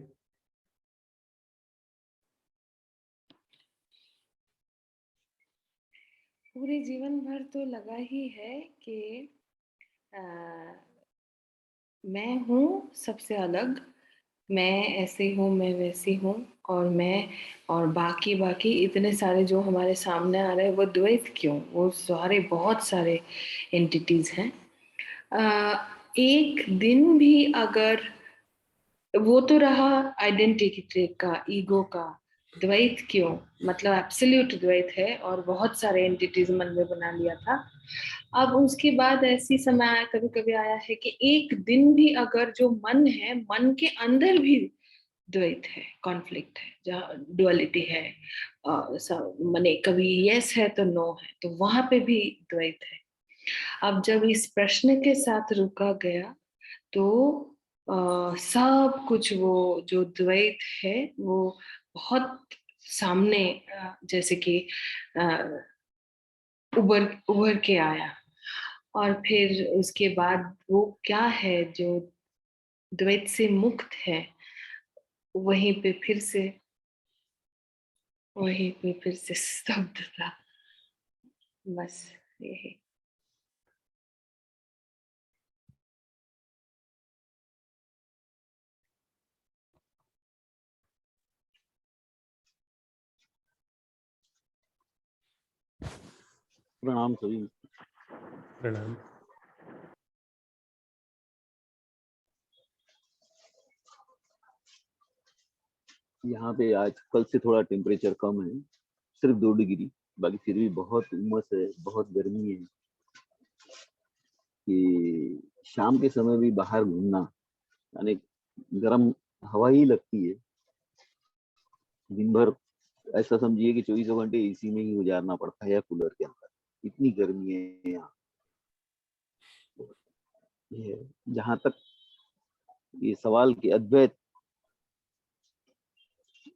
पूरे जीवन भर तो लगा ही है कि मैं हूँ सबसे अलग, मैं ऐसी हूँ, मैं वैसी हूँ, और मैं और बाकी बाकी इतने सारे जो हमारे सामने आ रहे हैं वो द्वैत क्यों, वो सारे बहुत सारे एंटिटीज हैं। एक दिन भी अगर वो तो रहा आइडेंटिटी का, ईगो का, द्वैत क्यों, मतलब एब्सोल्यूट द्वैत है और बहुत सारे एंटिटीज मन में बना लिया था। अब उसके बाद ऐसी समय आया, कभी कभी आया है कि एक दिन भी अगर जो मन है, मन के अंदर भी द्वैत है, कॉन्फ्लिक्ट है, जहाँ डुअलिटी है, माने कभी यस है तो नो है, तो वहां पे भी द्वैत है। अब जब इस प्रश्न के साथ रुका गया तो सब कुछ वो जो द्वैत है वो बहुत सामने, जैसे कि उभर उभर के आया। और फिर उसके बाद वो क्या है जो द्वैत से मुक्त है, वहीं पे फिर से स्तब्धता। बस यही। प्रणाम सभी। प्रणाम। यहाँ पे आज कल से थोड़ा टेम्परेचर कम है, सिर्फ 2 डिग्री। बाकी फिर भी बहुत उमस है, बहुत गर्मी है कि शाम के समय भी बाहर घूमना, यानी गर्म हवा ही लगती है। दिन भर ऐसा समझिए कि 24 घंटे एसी में ही गुजारना पड़ता है या कूलर के अंदर, इतनी गर्मी है यहाँ। ये जहां तक ये सवाल कि अद्वैत,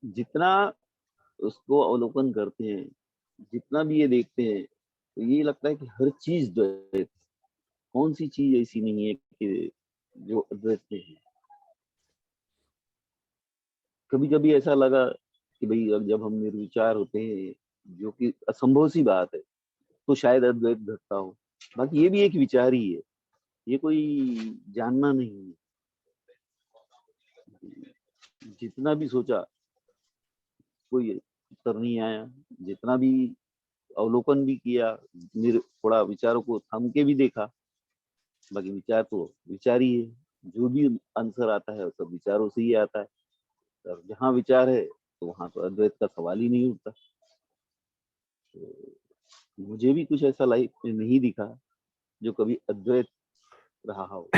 जितना उसको अवलोकन करते हैं, जितना भी ये देखते हैं, तो ये लगता है कि हर चीज द्वैत, कौन सी चीज ऐसी नहीं है कि जो अद्वैत में है। कभी कभी ऐसा लगा कि भाई अब जब हम निर्विचार होते हैं, जो कि असंभव सी बात है, तो शायद अद्वैत घटता हो। बाकी ये भी एक विचार ही है, ये कोई जानना नहीं है। जितना भी सोचा कोई उत्तर नहीं आया, जितना भी अवलोकन भी किया, थोड़ा विचारों को थम के भी देखा, बाकी विचार तो विचार ही है। जो भी आंसर आता है वो सब विचारों से ही आता है, और जहाँ विचार है तो वहां तो अद्वैत का सवाल ही नहीं उठता। तो मुझे भी कुछ ऐसा लाइफ में नहीं दिखा जो कभी अद्वैत रहा हो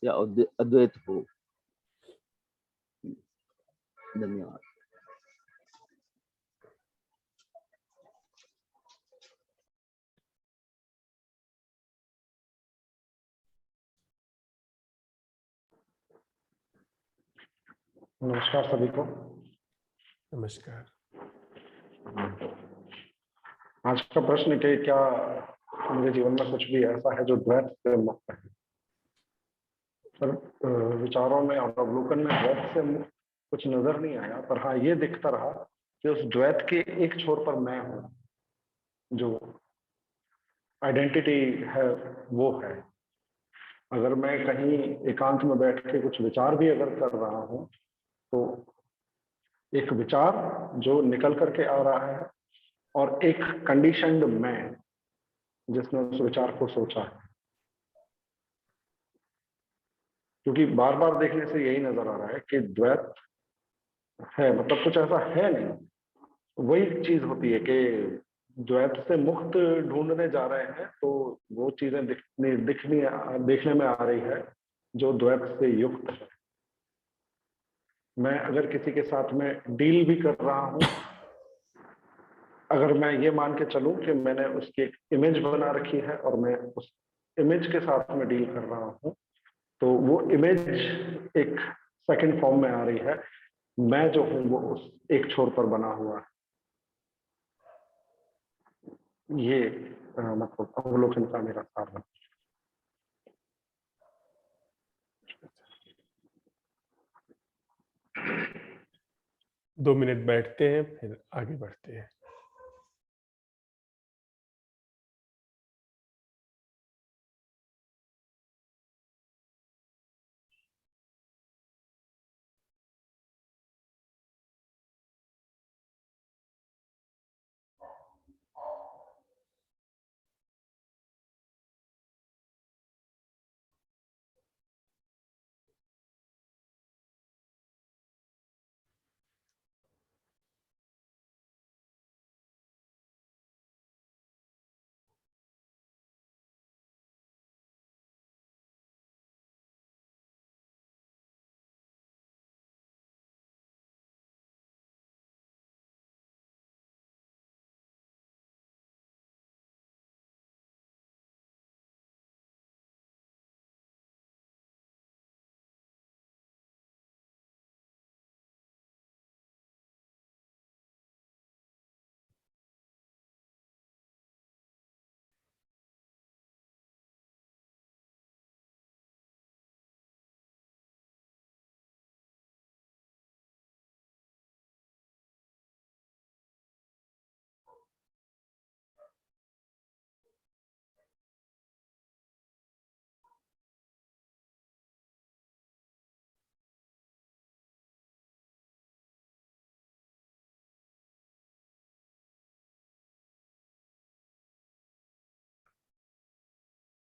या अद्वैत हो। धन्यवाद। नमस्कार सभी को। नमस्कार। आज का प्रश्न कि क्या मेरे जीवन में कुछ भी ऐसा है जो द्वैत से मुक्त है। पर विचारों में और अवलोकन में द्वैत से मुक्त कुछ नजर नहीं आया, पर हाँ ये दिखता रहा कि उस द्वैत के एक छोर पर मैं हूँ, जो आइडेंटिटी है वो है। अगर मैं कहीं एकांत में बैठ के कुछ विचार भी अगर कर रहा हूँ, तो एक विचार जो निकल करके आ रहा है और एक कंडीशनड मैं जिसने उस विचार को सोचा है। क्योंकि बार बार देखने से यही नजर आ रहा है कि द्वैत है, मतलब कुछ ऐसा है नहीं। वही चीज होती है कि द्वैत से मुक्त ढूंढने जा रहे हैं, तो वो चीजें देखने में आ रही है जो द्वैत से युक्त है। मैं अगर किसी के साथ में डील भी कर रहा हूं, अगर मैं ये मान के चलूं कि मैंने उसकी एक इमेज बना रखी है और मैं उस इमेज के साथ में डील कर रहा हूं, तो वो इमेज एक सेकंड फॉर्म में आ रही है। मैं जो हूं वो उस एक छोर पर बना हुआ है। ये मतलब अवलोकन का मेरा सार है। 2 मिनट बैठते हैं, फिर आगे बढ़ते हैं।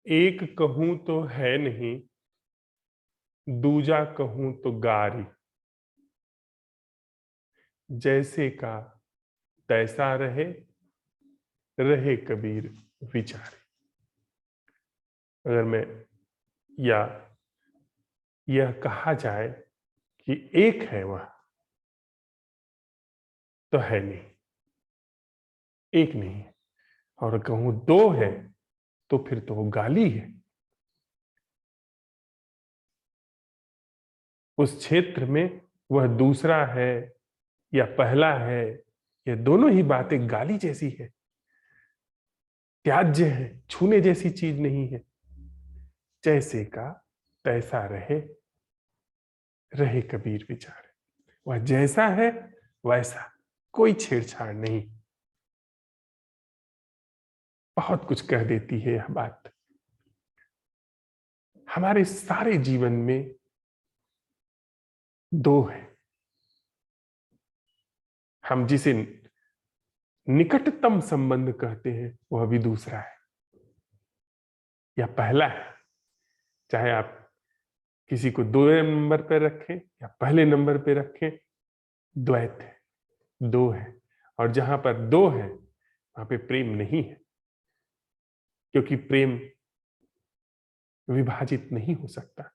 एक कहूं तो है नहीं, दूजा कहूं तो गारी। जैसे का तैसा रहे, रहे कबीर विचारे। अगर मैं या यह कहा जाए कि एक है वह, तो है नहीं, एक नहीं है। और कहूं दो है तो फिर तो वो गाली है। उस क्षेत्र में वह दूसरा है या पहला है, ये दोनों ही बातें गाली जैसी है, त्याज्य है, छूने जैसी चीज नहीं है। जैसे का तैसा रहे, रहे कबीर विचारे। वह जैसा है वैसा, कोई छेड़छाड़ नहीं। बहुत कुछ कह देती है यह बात। हमारे सारे जीवन में दो है। हम जिसे निकटतम संबंध कहते हैं वह भी दूसरा है या पहला है। चाहे आप किसी को 2 नंबर पर रखें या पहले नंबर पे रखें, द्वैत है, दो है। और जहां पर दो है वहां पे प्रेम नहीं है, क्योंकि प्रेम विभाजित नहीं हो सकता।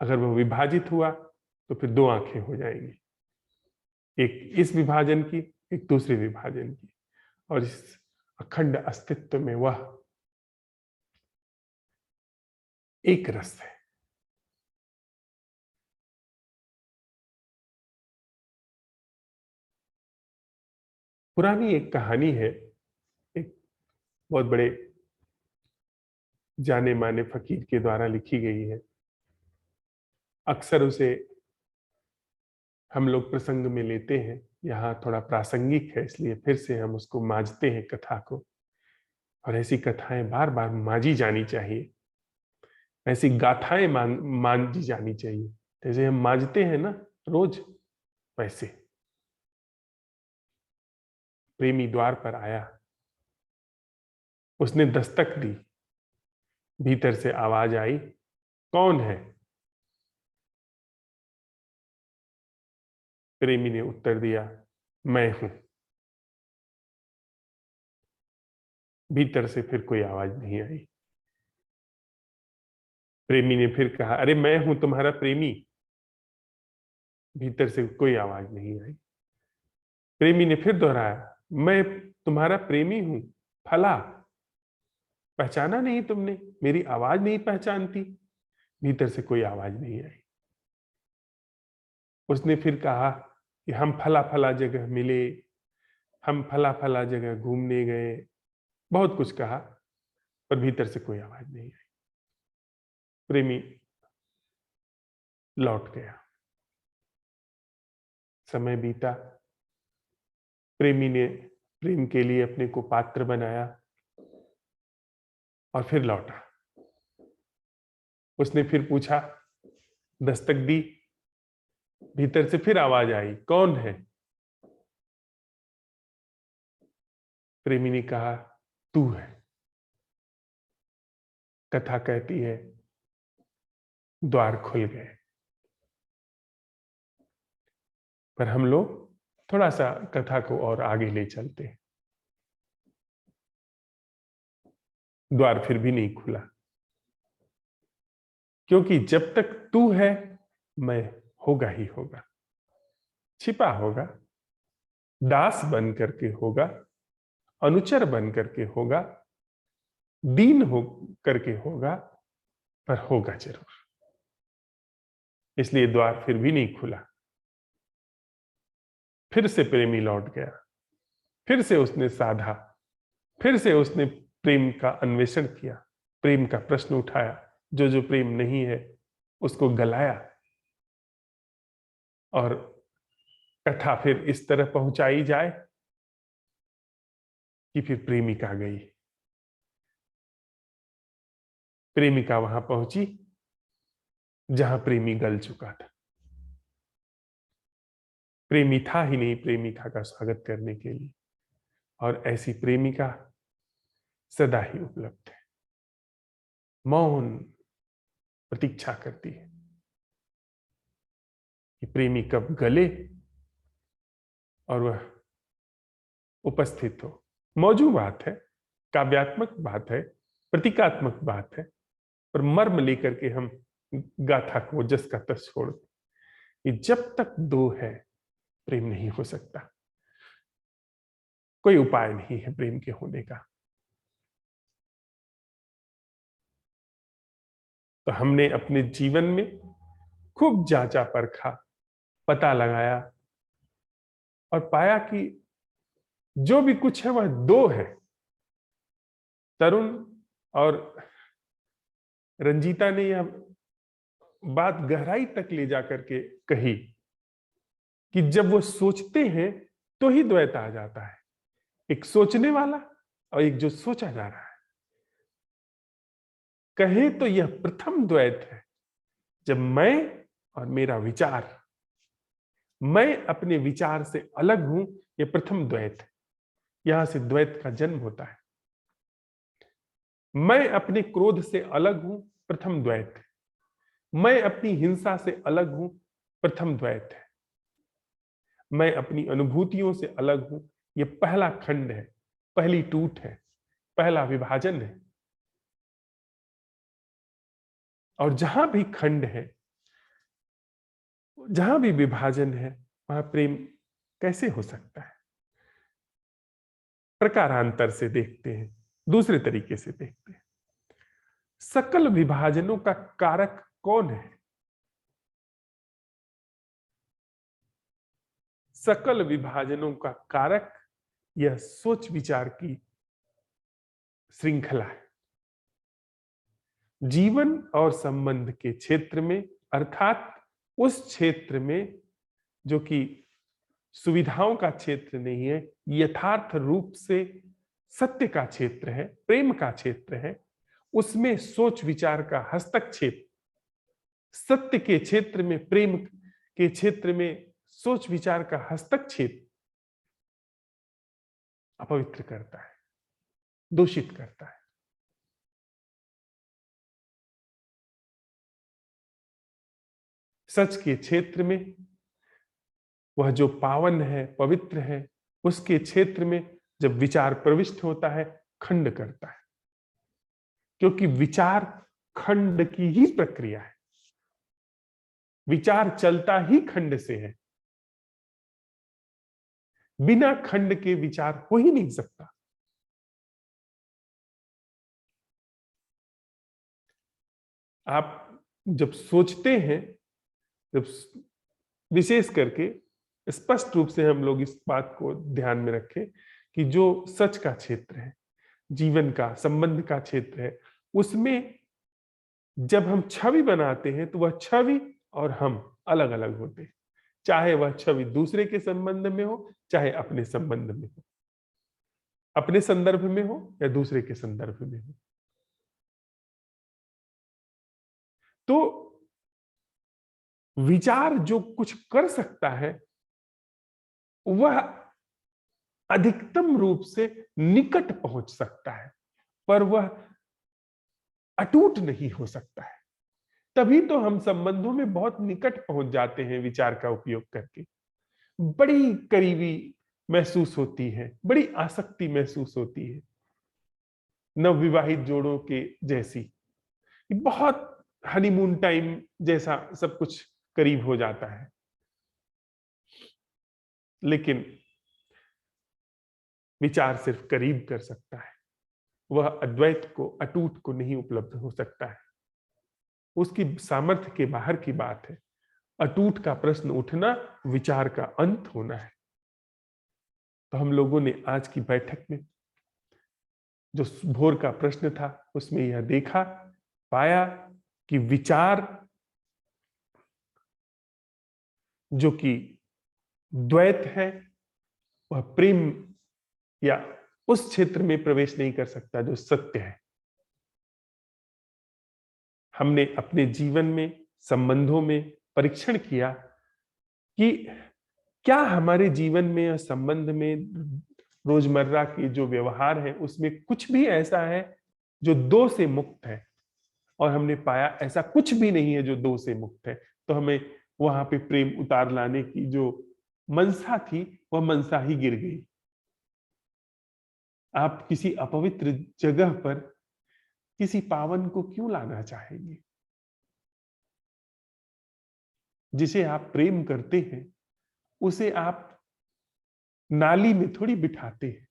अगर वह विभाजित हुआ तो फिर 2 आंखें हो जाएंगी, एक इस विभाजन की, एक दूसरे विभाजन की। और इस अखंड अस्तित्व में वह एक रस है। पुरानी एक कहानी है, एक बहुत बड़े जाने माने फकीर के द्वारा लिखी गई है। अक्सर उसे हम लोग प्रसंग में लेते हैं, यहाँ थोड़ा प्रासंगिक है इसलिए फिर से हम उसको मांझते हैं कथा को। और ऐसी कथाएं बार बार मांझी जानी चाहिए, ऐसी गाथाएं मांझी जानी चाहिए। जैसे हम मांझते हैं ना रोज, वैसे। प्रेमी द्वार पर आया, उसने दस्तक दी, भीतर से आवाज आई, कौन है? प्रेमी ने उत्तर दिया, मैं हूं। भीतर से फिर कोई आवाज नहीं आई। प्रेमी ने फिर कहा, अरे मैं हूं तुम्हारा प्रेमी। भीतर से कोई आवाज नहीं आई। प्रेमी ने फिर दोहराया, मैं तुम्हारा प्रेमी हूं, फला। पहचाना नहीं तुमने? मेरी आवाज नहीं पहचानती? भीतर से कोई आवाज नहीं आई। उसने फिर कहा कि हम फला फला जगह मिले, हम फला फला जगह घूमने गए, बहुत कुछ कहा, पर भीतर से कोई आवाज नहीं आई। प्रेमी लौट गया। समय बीता, प्रेमी ने प्रेम के लिए अपने को पात्र बनाया और फिर लौटा। उसने फिर पूछा, दस्तक दी, भीतर से फिर आवाज आई, कौन है? प्रेमी ने कहा, तू है। कथा कहती है, द्वार खुल गए। पर हम लोग थोड़ा सा कथा को और आगे ले चलते हैं। द्वार फिर भी नहीं खुला, क्योंकि जब तक तू है मैं होगा ही होगा। छिपा होगा, दास बन करके होगा, अनुचर बन करके होगा, दीन हो करके होगा, पर होगा जरूर। इसलिए द्वार फिर भी नहीं खुला। फिर से प्रेमी लौट गया, फिर से उसने साधा, फिर से उसने प्रेम का अन्वेषण किया, प्रेम का प्रश्न उठाया, जो जो प्रेम नहीं है उसको गलाया। और कथा फिर इस तरह पहुंचाई जाए कि फिर प्रेमिका गई। प्रेमिका वहां पहुंची जहां प्रेमी गल चुका था। प्रेमी था ही नहीं प्रेमिका का स्वागत करने के लिए। और ऐसी प्रेमिका सदा ही उपलब्ध है, मौन प्रतीक्षा करती है कि प्रेमी कब गले और वह उपस्थित हो, मौजूद बात है, काव्यात्मक बात है, प्रतीकात्मक बात है, पर मर्म लेकर के हम गाथा को जस का तस छोड़ दें कि जब तक दो है प्रेम नहीं हो सकता, कोई उपाय नहीं है प्रेम के होने का। तो हमने अपने जीवन में खूब जांचा परखा, पता लगाया और पाया कि जो भी कुछ है वह दो है। तरुण और रंजीता ने यह बात गहराई तक ले जाकर के कही कि जब वो सोचते हैं तो ही द्वैत आ जाता है, एक सोचने वाला और एक जो सोचा जा रहा है। कहे तो यह प्रथम द्वैत है, जब मैं और मेरा विचार, मैं अपने विचार से अलग हूं, यह प्रथम द्वैत है। यहां से द्वैत का जन्म होता है। मैं अपने क्रोध से अलग हूं, प्रथम द्वैत है। मैं अपनी हिंसा से अलग हूं, प्रथम द्वैत है। मैं अपनी अनुभूतियों से अलग हूं, यह पहला खंड है, पहली टूट है, पहला विभाजन है। और जहां भी खंड है, जहां भी विभाजन है, वहां प्रेम कैसे हो सकता है? प्रकारांतर से देखते हैं, दूसरे तरीके से देखते हैं। सकल विभाजनों का कारक कौन है? सकल विभाजनों का कारक यह सोच विचार की श्रृंखला है। जीवन और संबंध के क्षेत्र में, अर्थात उस क्षेत्र में जो कि सुविधाओं का क्षेत्र नहीं है, यथार्थ रूप से सत्य का क्षेत्र है, प्रेम का क्षेत्र है, उसमें सोच विचार का हस्तक्षेप, सत्य के क्षेत्र में, प्रेम के क्षेत्र में सोच विचार का हस्तक्षेप अपवित्र करता है, दूषित करता है। सच के क्षेत्र में वह जो पावन है, पवित्र है, उसके क्षेत्र में जब विचार प्रविष्ट होता है, खंड करता है। क्योंकि विचार खंड की ही प्रक्रिया है, विचार चलता ही खंड से है। बिना खंड के विचार हो ही नहीं सकता। आप जब सोचते हैं, जब विशेष करके स्पष्ट रूप से हम लोग इस बात को ध्यान में रखें कि जो सच का क्षेत्र है, जीवन का, संबंध का क्षेत्र है, उसमें जब हम छवि बनाते हैं तो वह छवि और हम अलग अलग होते हैं। चाहे वह छवि दूसरे के संबंध में हो, चाहे अपने संबंध में हो, अपने संदर्भ में हो या दूसरे के संदर्भ में हो। तो विचार जो कुछ कर सकता है वह अधिकतम रूप से निकट पहुंच सकता है, पर वह अटूट नहीं हो सकता है। तभी तो हम संबंधों में बहुत निकट पहुंच जाते हैं विचार का उपयोग करके। बड़ी करीबी महसूस होती है, बड़ी आसक्ति महसूस होती है, नवविवाहित जोड़ों के जैसी। बहुत हनीमून टाइम जैसा सब कुछ करीब हो जाता है। लेकिन विचार सिर्फ करीब कर सकता है, वह अद्वैत को, अटूट को नहीं उपलब्ध हो सकता है। उसकी सामर्थ्य के बाहर की बात है। अटूट का प्रश्न उठना विचार का अंत होना है। तो हम लोगों ने आज की बैठक में जो भोर का प्रश्न था उसमें यह देखा, पाया कि विचार जो कि द्वैत है, वह प्रेम या उस क्षेत्र में प्रवेश नहीं कर सकता जो सत्य है। हमने अपने जीवन में, संबंधों में परीक्षण किया कि क्या हमारे जीवन में या संबंध में, रोजमर्रा के जो व्यवहार है उसमें कुछ भी ऐसा है जो दो से मुक्त है। और हमने पाया ऐसा कुछ भी नहीं है जो दो से मुक्त है। तो हमें वहां पे प्रेम उतार लाने की जो मनसा थी, वह मनसा ही गिर गई। आप किसी अपवित्र जगह पर किसी पावन को क्यों लाना चाहेंगे? जिसे आप प्रेम करते हैं उसे आप नाली में थोड़ी बिठाते हैं,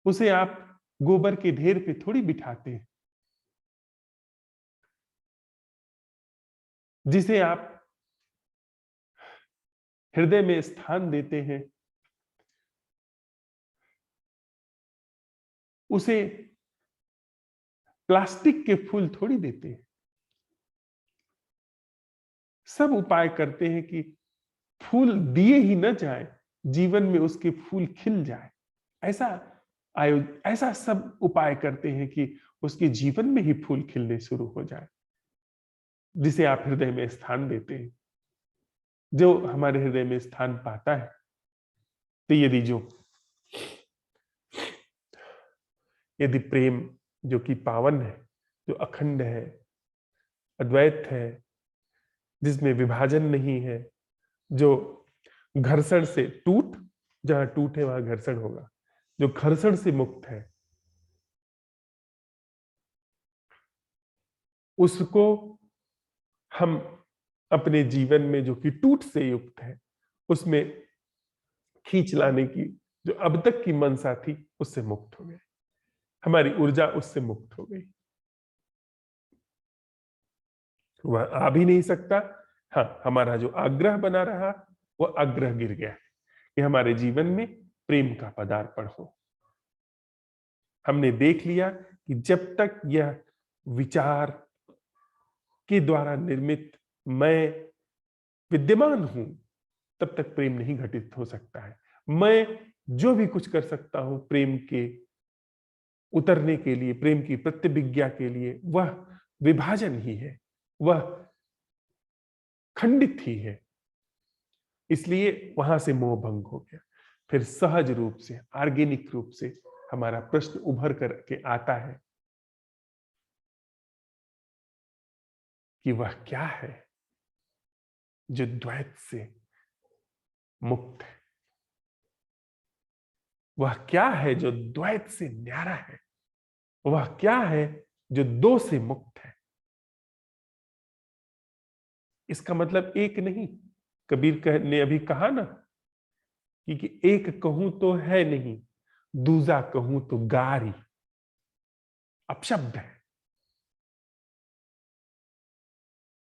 उसे आप गोबर के ढेर पे थोड़ी बिठाते हैं। जिसे आप हृदय में स्थान देते हैं उसे प्लास्टिक के फूल थोड़ी देते हैं। सब उपाय करते हैं कि फूल दिए ही न जाए, जीवन में उसके फूल खिल जाए। ऐसा सब उपाय करते हैं कि उसके जीवन में ही फूल खिलने शुरू हो जाए। जिसे आप हृदय में स्थान देते हैं, जो हमारे हृदय में स्थान पाता है, तो यदि प्रेम जो कि पावन है, जो अखंड है, अद्वैत है, जिसमें विभाजन नहीं है, जो घर्षण से जहां टूट है वहां घर्षण होगा, जो घर्षण से मुक्त है, उसको हम अपने जीवन में जो कि टूट से युक्त है उसमें खींच लाने की जो अब तक की मनसा थी उससे मुक्त हो गए। हमारी ऊर्जा उससे मुक्त हो गई। वह आ भी नहीं सकता। हाँ, हमारा जो आग्रह बना रहा वह आग्रह गिर गया कि हमारे जीवन में प्रेम का पदार्पण हो। हमने देख लिया कि जब तक यह विचार के द्वारा निर्मित मैं विद्यमान हूं तब तक प्रेम नहीं घटित हो सकता है। मैं जो भी कुछ कर सकता हूं प्रेम के उतरने के लिए, प्रेम की प्रतिविज्ञा के लिए, वह विभाजन ही है, वह खंडित ही है। इसलिए वहां से मोह भंग हो गया। फिर सहज रूप से, ऑर्गेनिक रूप से हमारा प्रश्न उभर करके आता है कि वह क्या है जो द्वैत से मुक्त है, वह क्या है जो द्वैत से न्यारा है, वह क्या है जो दो से मुक्त है। इसका मतलब एक नहीं, कबीर ने अभी कहा ना कि एक कहूं तो है नहीं, दूजा कहूं तो गारी, अपशब्द है।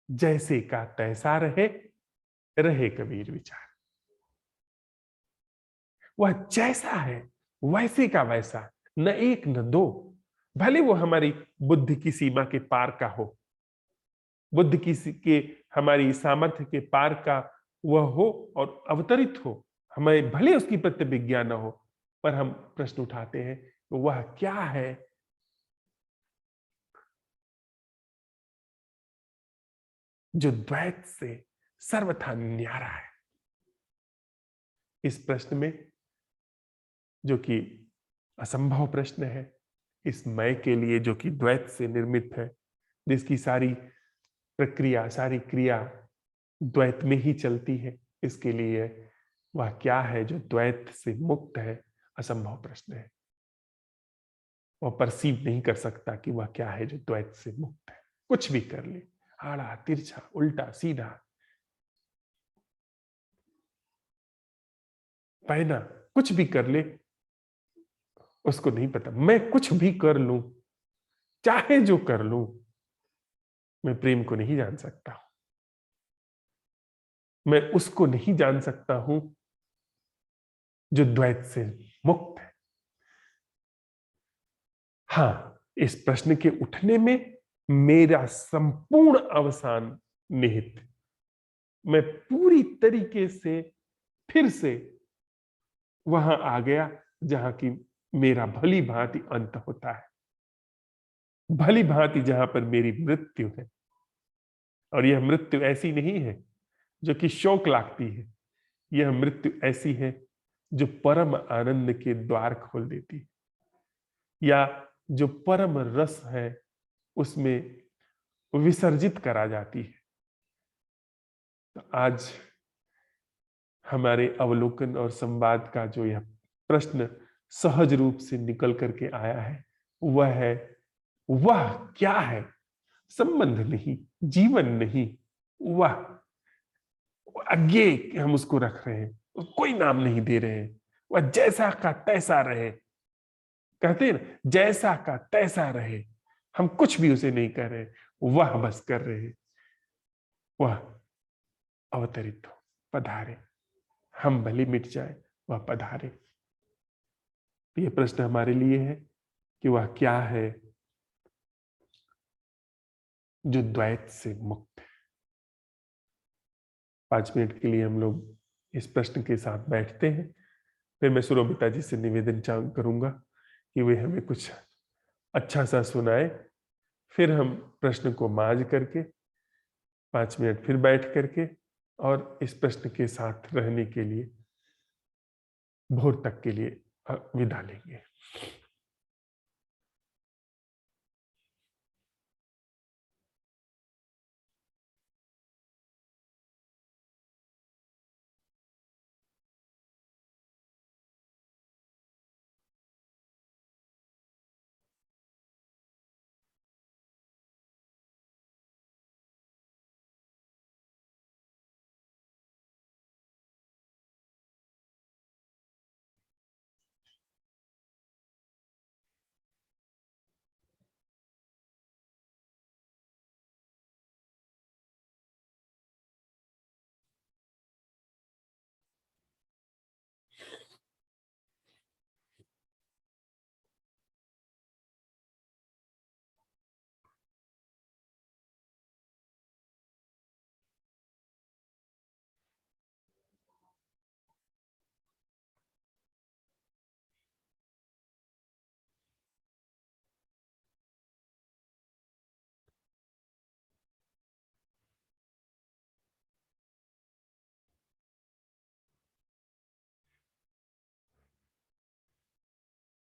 जैसे का तैसा रहे, रहे कबीर विचार। वह जैसा है वैसे का वैसा, न एक न दो। भले वो हमारी बुद्धि की सीमा के पार का हो, बुद्धि के हमारी सामर्थ्य के पार का वह हो और अवतरित हो, हमें भले उसकी प्रतिविज्ञा न हो, पर हम प्रश्न उठाते हैं वह क्या है जो द्वैत से सर्वथा न्यारा है। इस प्रश्न में, जो कि असंभव प्रश्न है, इस मैं के लिए जो कि द्वैत से निर्मित है, जिसकी सारी प्रक्रिया, सारी क्रिया द्वैत में ही चलती है, इसके लिए वह क्या है जो द्वैत से मुक्त है, असंभव प्रश्न है। वह परसीव नहीं कर सकता कि वह क्या है जो द्वैत से मुक्त है। कुछ भी कर ले, आड़ा तिरछा, उल्टा सीधा, पैना, कुछ भी कर ले, उसको नहीं पता। मैं कुछ भी कर लूं, चाहे जो कर लूं, मैं प्रेम को नहीं जान सकता हूं। मैं उसको नहीं जान सकता हूं जो द्वैत से मुक्त है। हाँ, इस प्रश्न के उठने में मेरा संपूर्ण अवसान निहित। मैं पूरी तरीके से फिर से वहां आ गया जहां की मेरा भली भांति अंत होता है, भली भांति जहां पर मेरी मृत्यु है। और यह मृत्यु ऐसी नहीं है जो कि शोक लागती है, यह मृत्यु ऐसी है जो परम आनंद के द्वार खोल देती है, या जो परम रस है उसमें विसर्जित करा जाती है। तो आज हमारे अवलोकन और संवाद का जो यह प्रश्न सहज रूप से निकल करके आया है, वह क्या है? संबंध नहीं, जीवन नहीं, वह अज्ञेय हम उसको रख रहे हैं, कोई नाम नहीं दे रहे हैं। वह जैसा का तैसा रहे, कहते हैं ना, जैसा का तैसा रहे, हम कुछ भी उसे नहीं कर रहे, वह बस कर रहे हैं। वह अवतरित हो, पधारे, हम भले मिट जाए, वह पधारे। ये प्रश्न हमारे लिए है कि वह क्या है जो द्वैत से मुक्त है। 5 मिनट के लिए हम लोग इस प्रश्न के साथ बैठते हैं। फिर मैं सुरोमिता जी से निवेदन करूंगा कि वे हमें कुछ अच्छा सा सुनाए। फिर हम प्रश्न को माज करके 5 मिनट फिर बैठ करके और इस प्रश्न के साथ रहने के लिए भोर तक के लिए विदा लेंगे।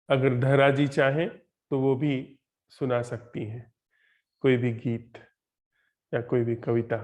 अगर धरा जी चाहें तो वो भी सुना सकती हैं कोई भी गीत या कोई भी कविता।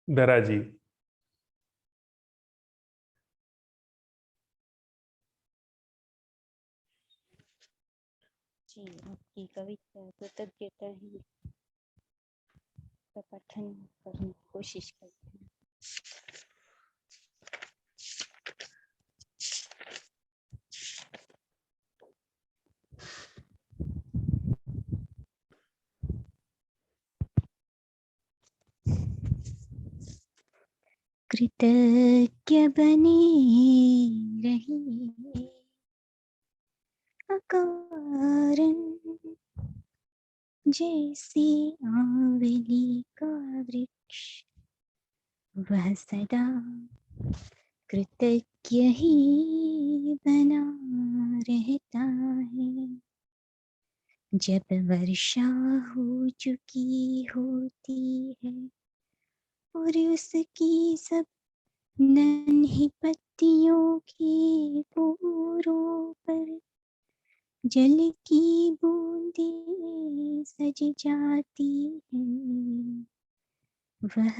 दरा जी। जी, आपकी कविता कृतज्ञता ही का पठन करने की कोशिश करते हैं। कृतज्ञ बने रहिए अकारण, जैसे आंवली का वृक्ष वह सदा कृतज्ञ ही बना रहता है। जब वर्षा हो चुकी होती है और उसकी सब नन्ही पत्तियों के पूरों पर जल की बूंदें सज जाती हैं, वह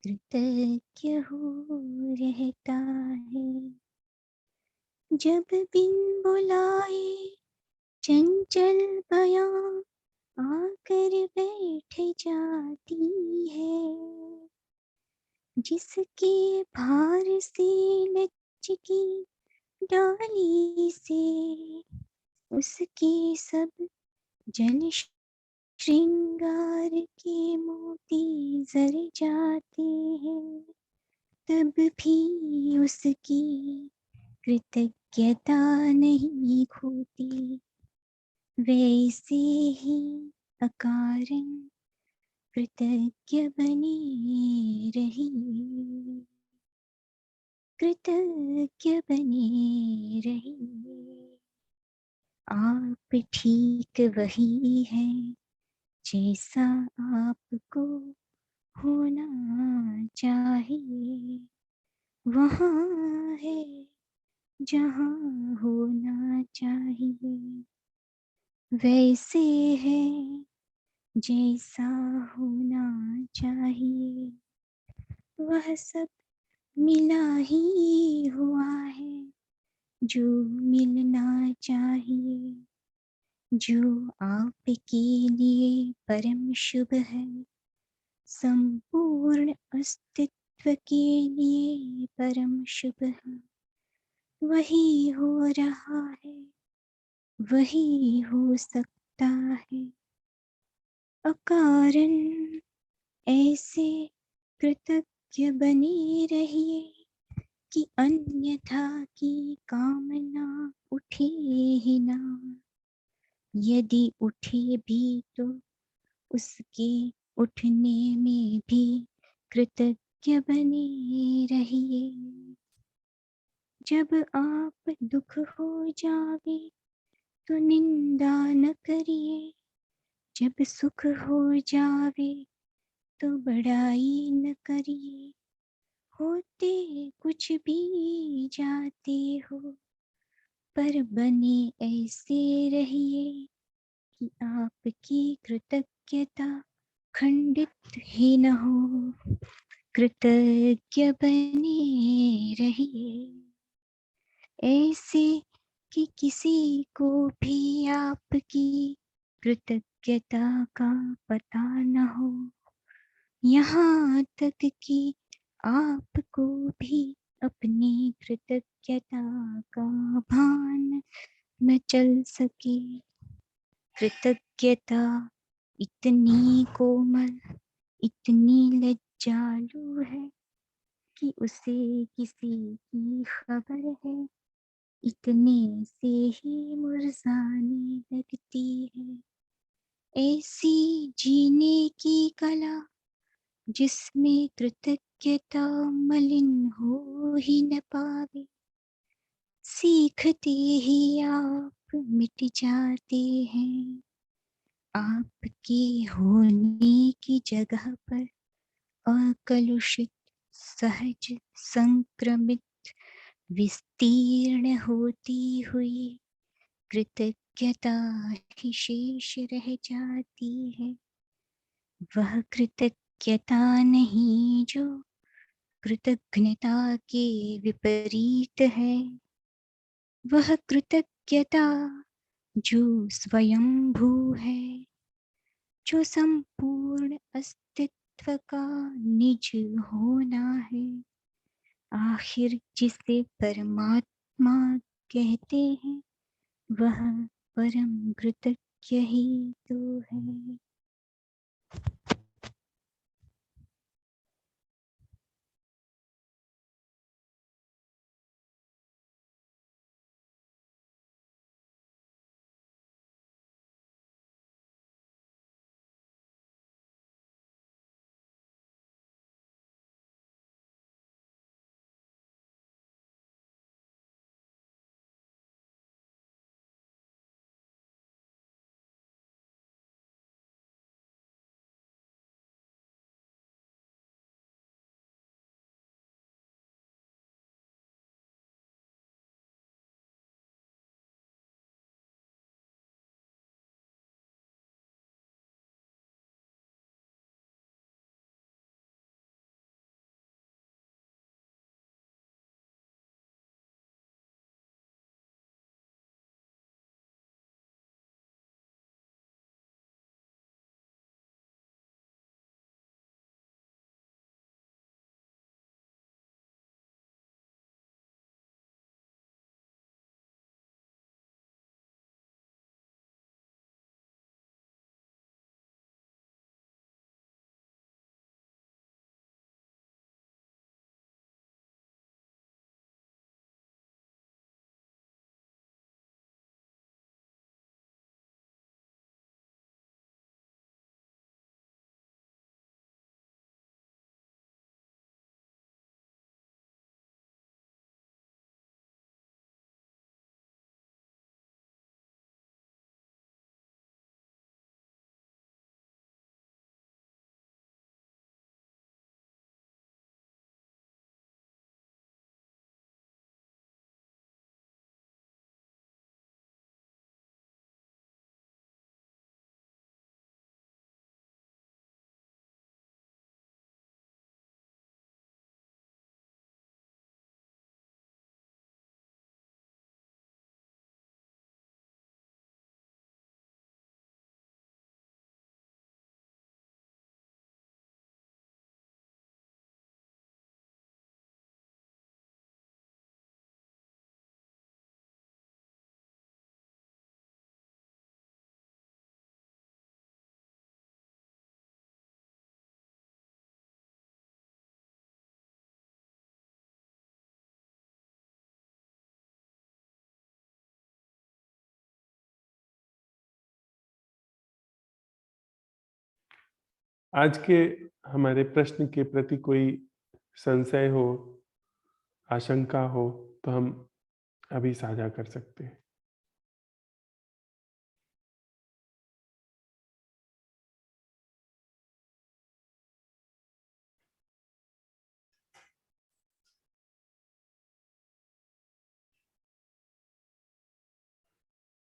कृतज्ञ हो रहता है। जब बिन बुलाए चंचल बयां आकर बैठ जाती है, जिसके भार से लचकी डाली से उसके सब जल श्रृंगार के मोती जर जाते हैं, तब भी उसकी कृतज्ञता नहीं खोती। वैसे ही अकारण कृतज्ञ बने रहिए, कृतज्ञ बने रहिए। आप ठीक वही हैं जैसा आपको होना चाहिए, वहाँ है जहाँ होना चाहिए। वैसे है जैसा होना चाहिए, वह सब मिला ही हुआ है जो मिलना चाहिए। जो आपके लिए परम शुभ है, संपूर्ण अस्तित्व के लिए परम शुभ है, वही हो रहा है, वही हो सकता है। अकारण ऐसे कृतज्ञ बने रहिए कि अन्यथा की कामना उठे ही ना। यदि उठे भी तो उसके उठने में भी कृतज्ञ बने रहिए। जब आप दुख हो जावे तो निंदा न करिए, जब सुख हो जावे तो बड़ाई न करिए। होते कुछ भी जाते हो, पर बने ऐसे रहिए कि आपकी कृतज्ञता खंडित ही न हो। कृतज्ञ बने रहिए ऐसे कि किसी को भी आपकी कृतज्ञता का पता न हो, यहाँ तक कि आपको भी अपनी कृतज्ञता का भान न चल सके। कृतज्ञता इतनी कोमल, इतनी लज्जालु है कि उसे किसी की खबर है इतने से ही मुरझाने लगती है। ऐसी जीने की कला जिसमें कृतज्ञता मलिन हो ही न पावे, सीखते ही आप मिट जाते हैं। आपके होने की जगह पर अकलुषित, सहज, संक्रमित, विस्तीर्ण होती हुई कृतज्ञता ही शेष रह जाती है। वह कृतज्ञता नहीं जो कृतज्ञता के विपरीत है। वह कृतज्ञता जो स्वयंभू है, जो संपूर्ण अस्तित्व का निज होना है। आखिर जिसे परमात्मा कहते हैं, वह परम कृतज्ञ ही तो है। आज के हमारे प्रश्न के प्रति कोई संशय हो, आशंका हो, तो हम अभी साझा कर सकते हैं।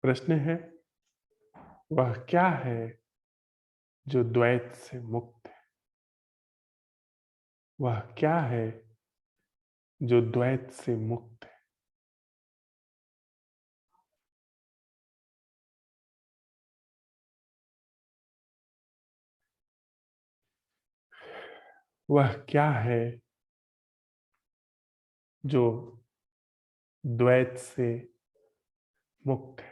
प्रश्न है, वह क्या है जो द्वैत से मुक्त है? वह क्या है जो द्वैत से मुक्त है? वह क्या है जो द्वैत से मुक्त है?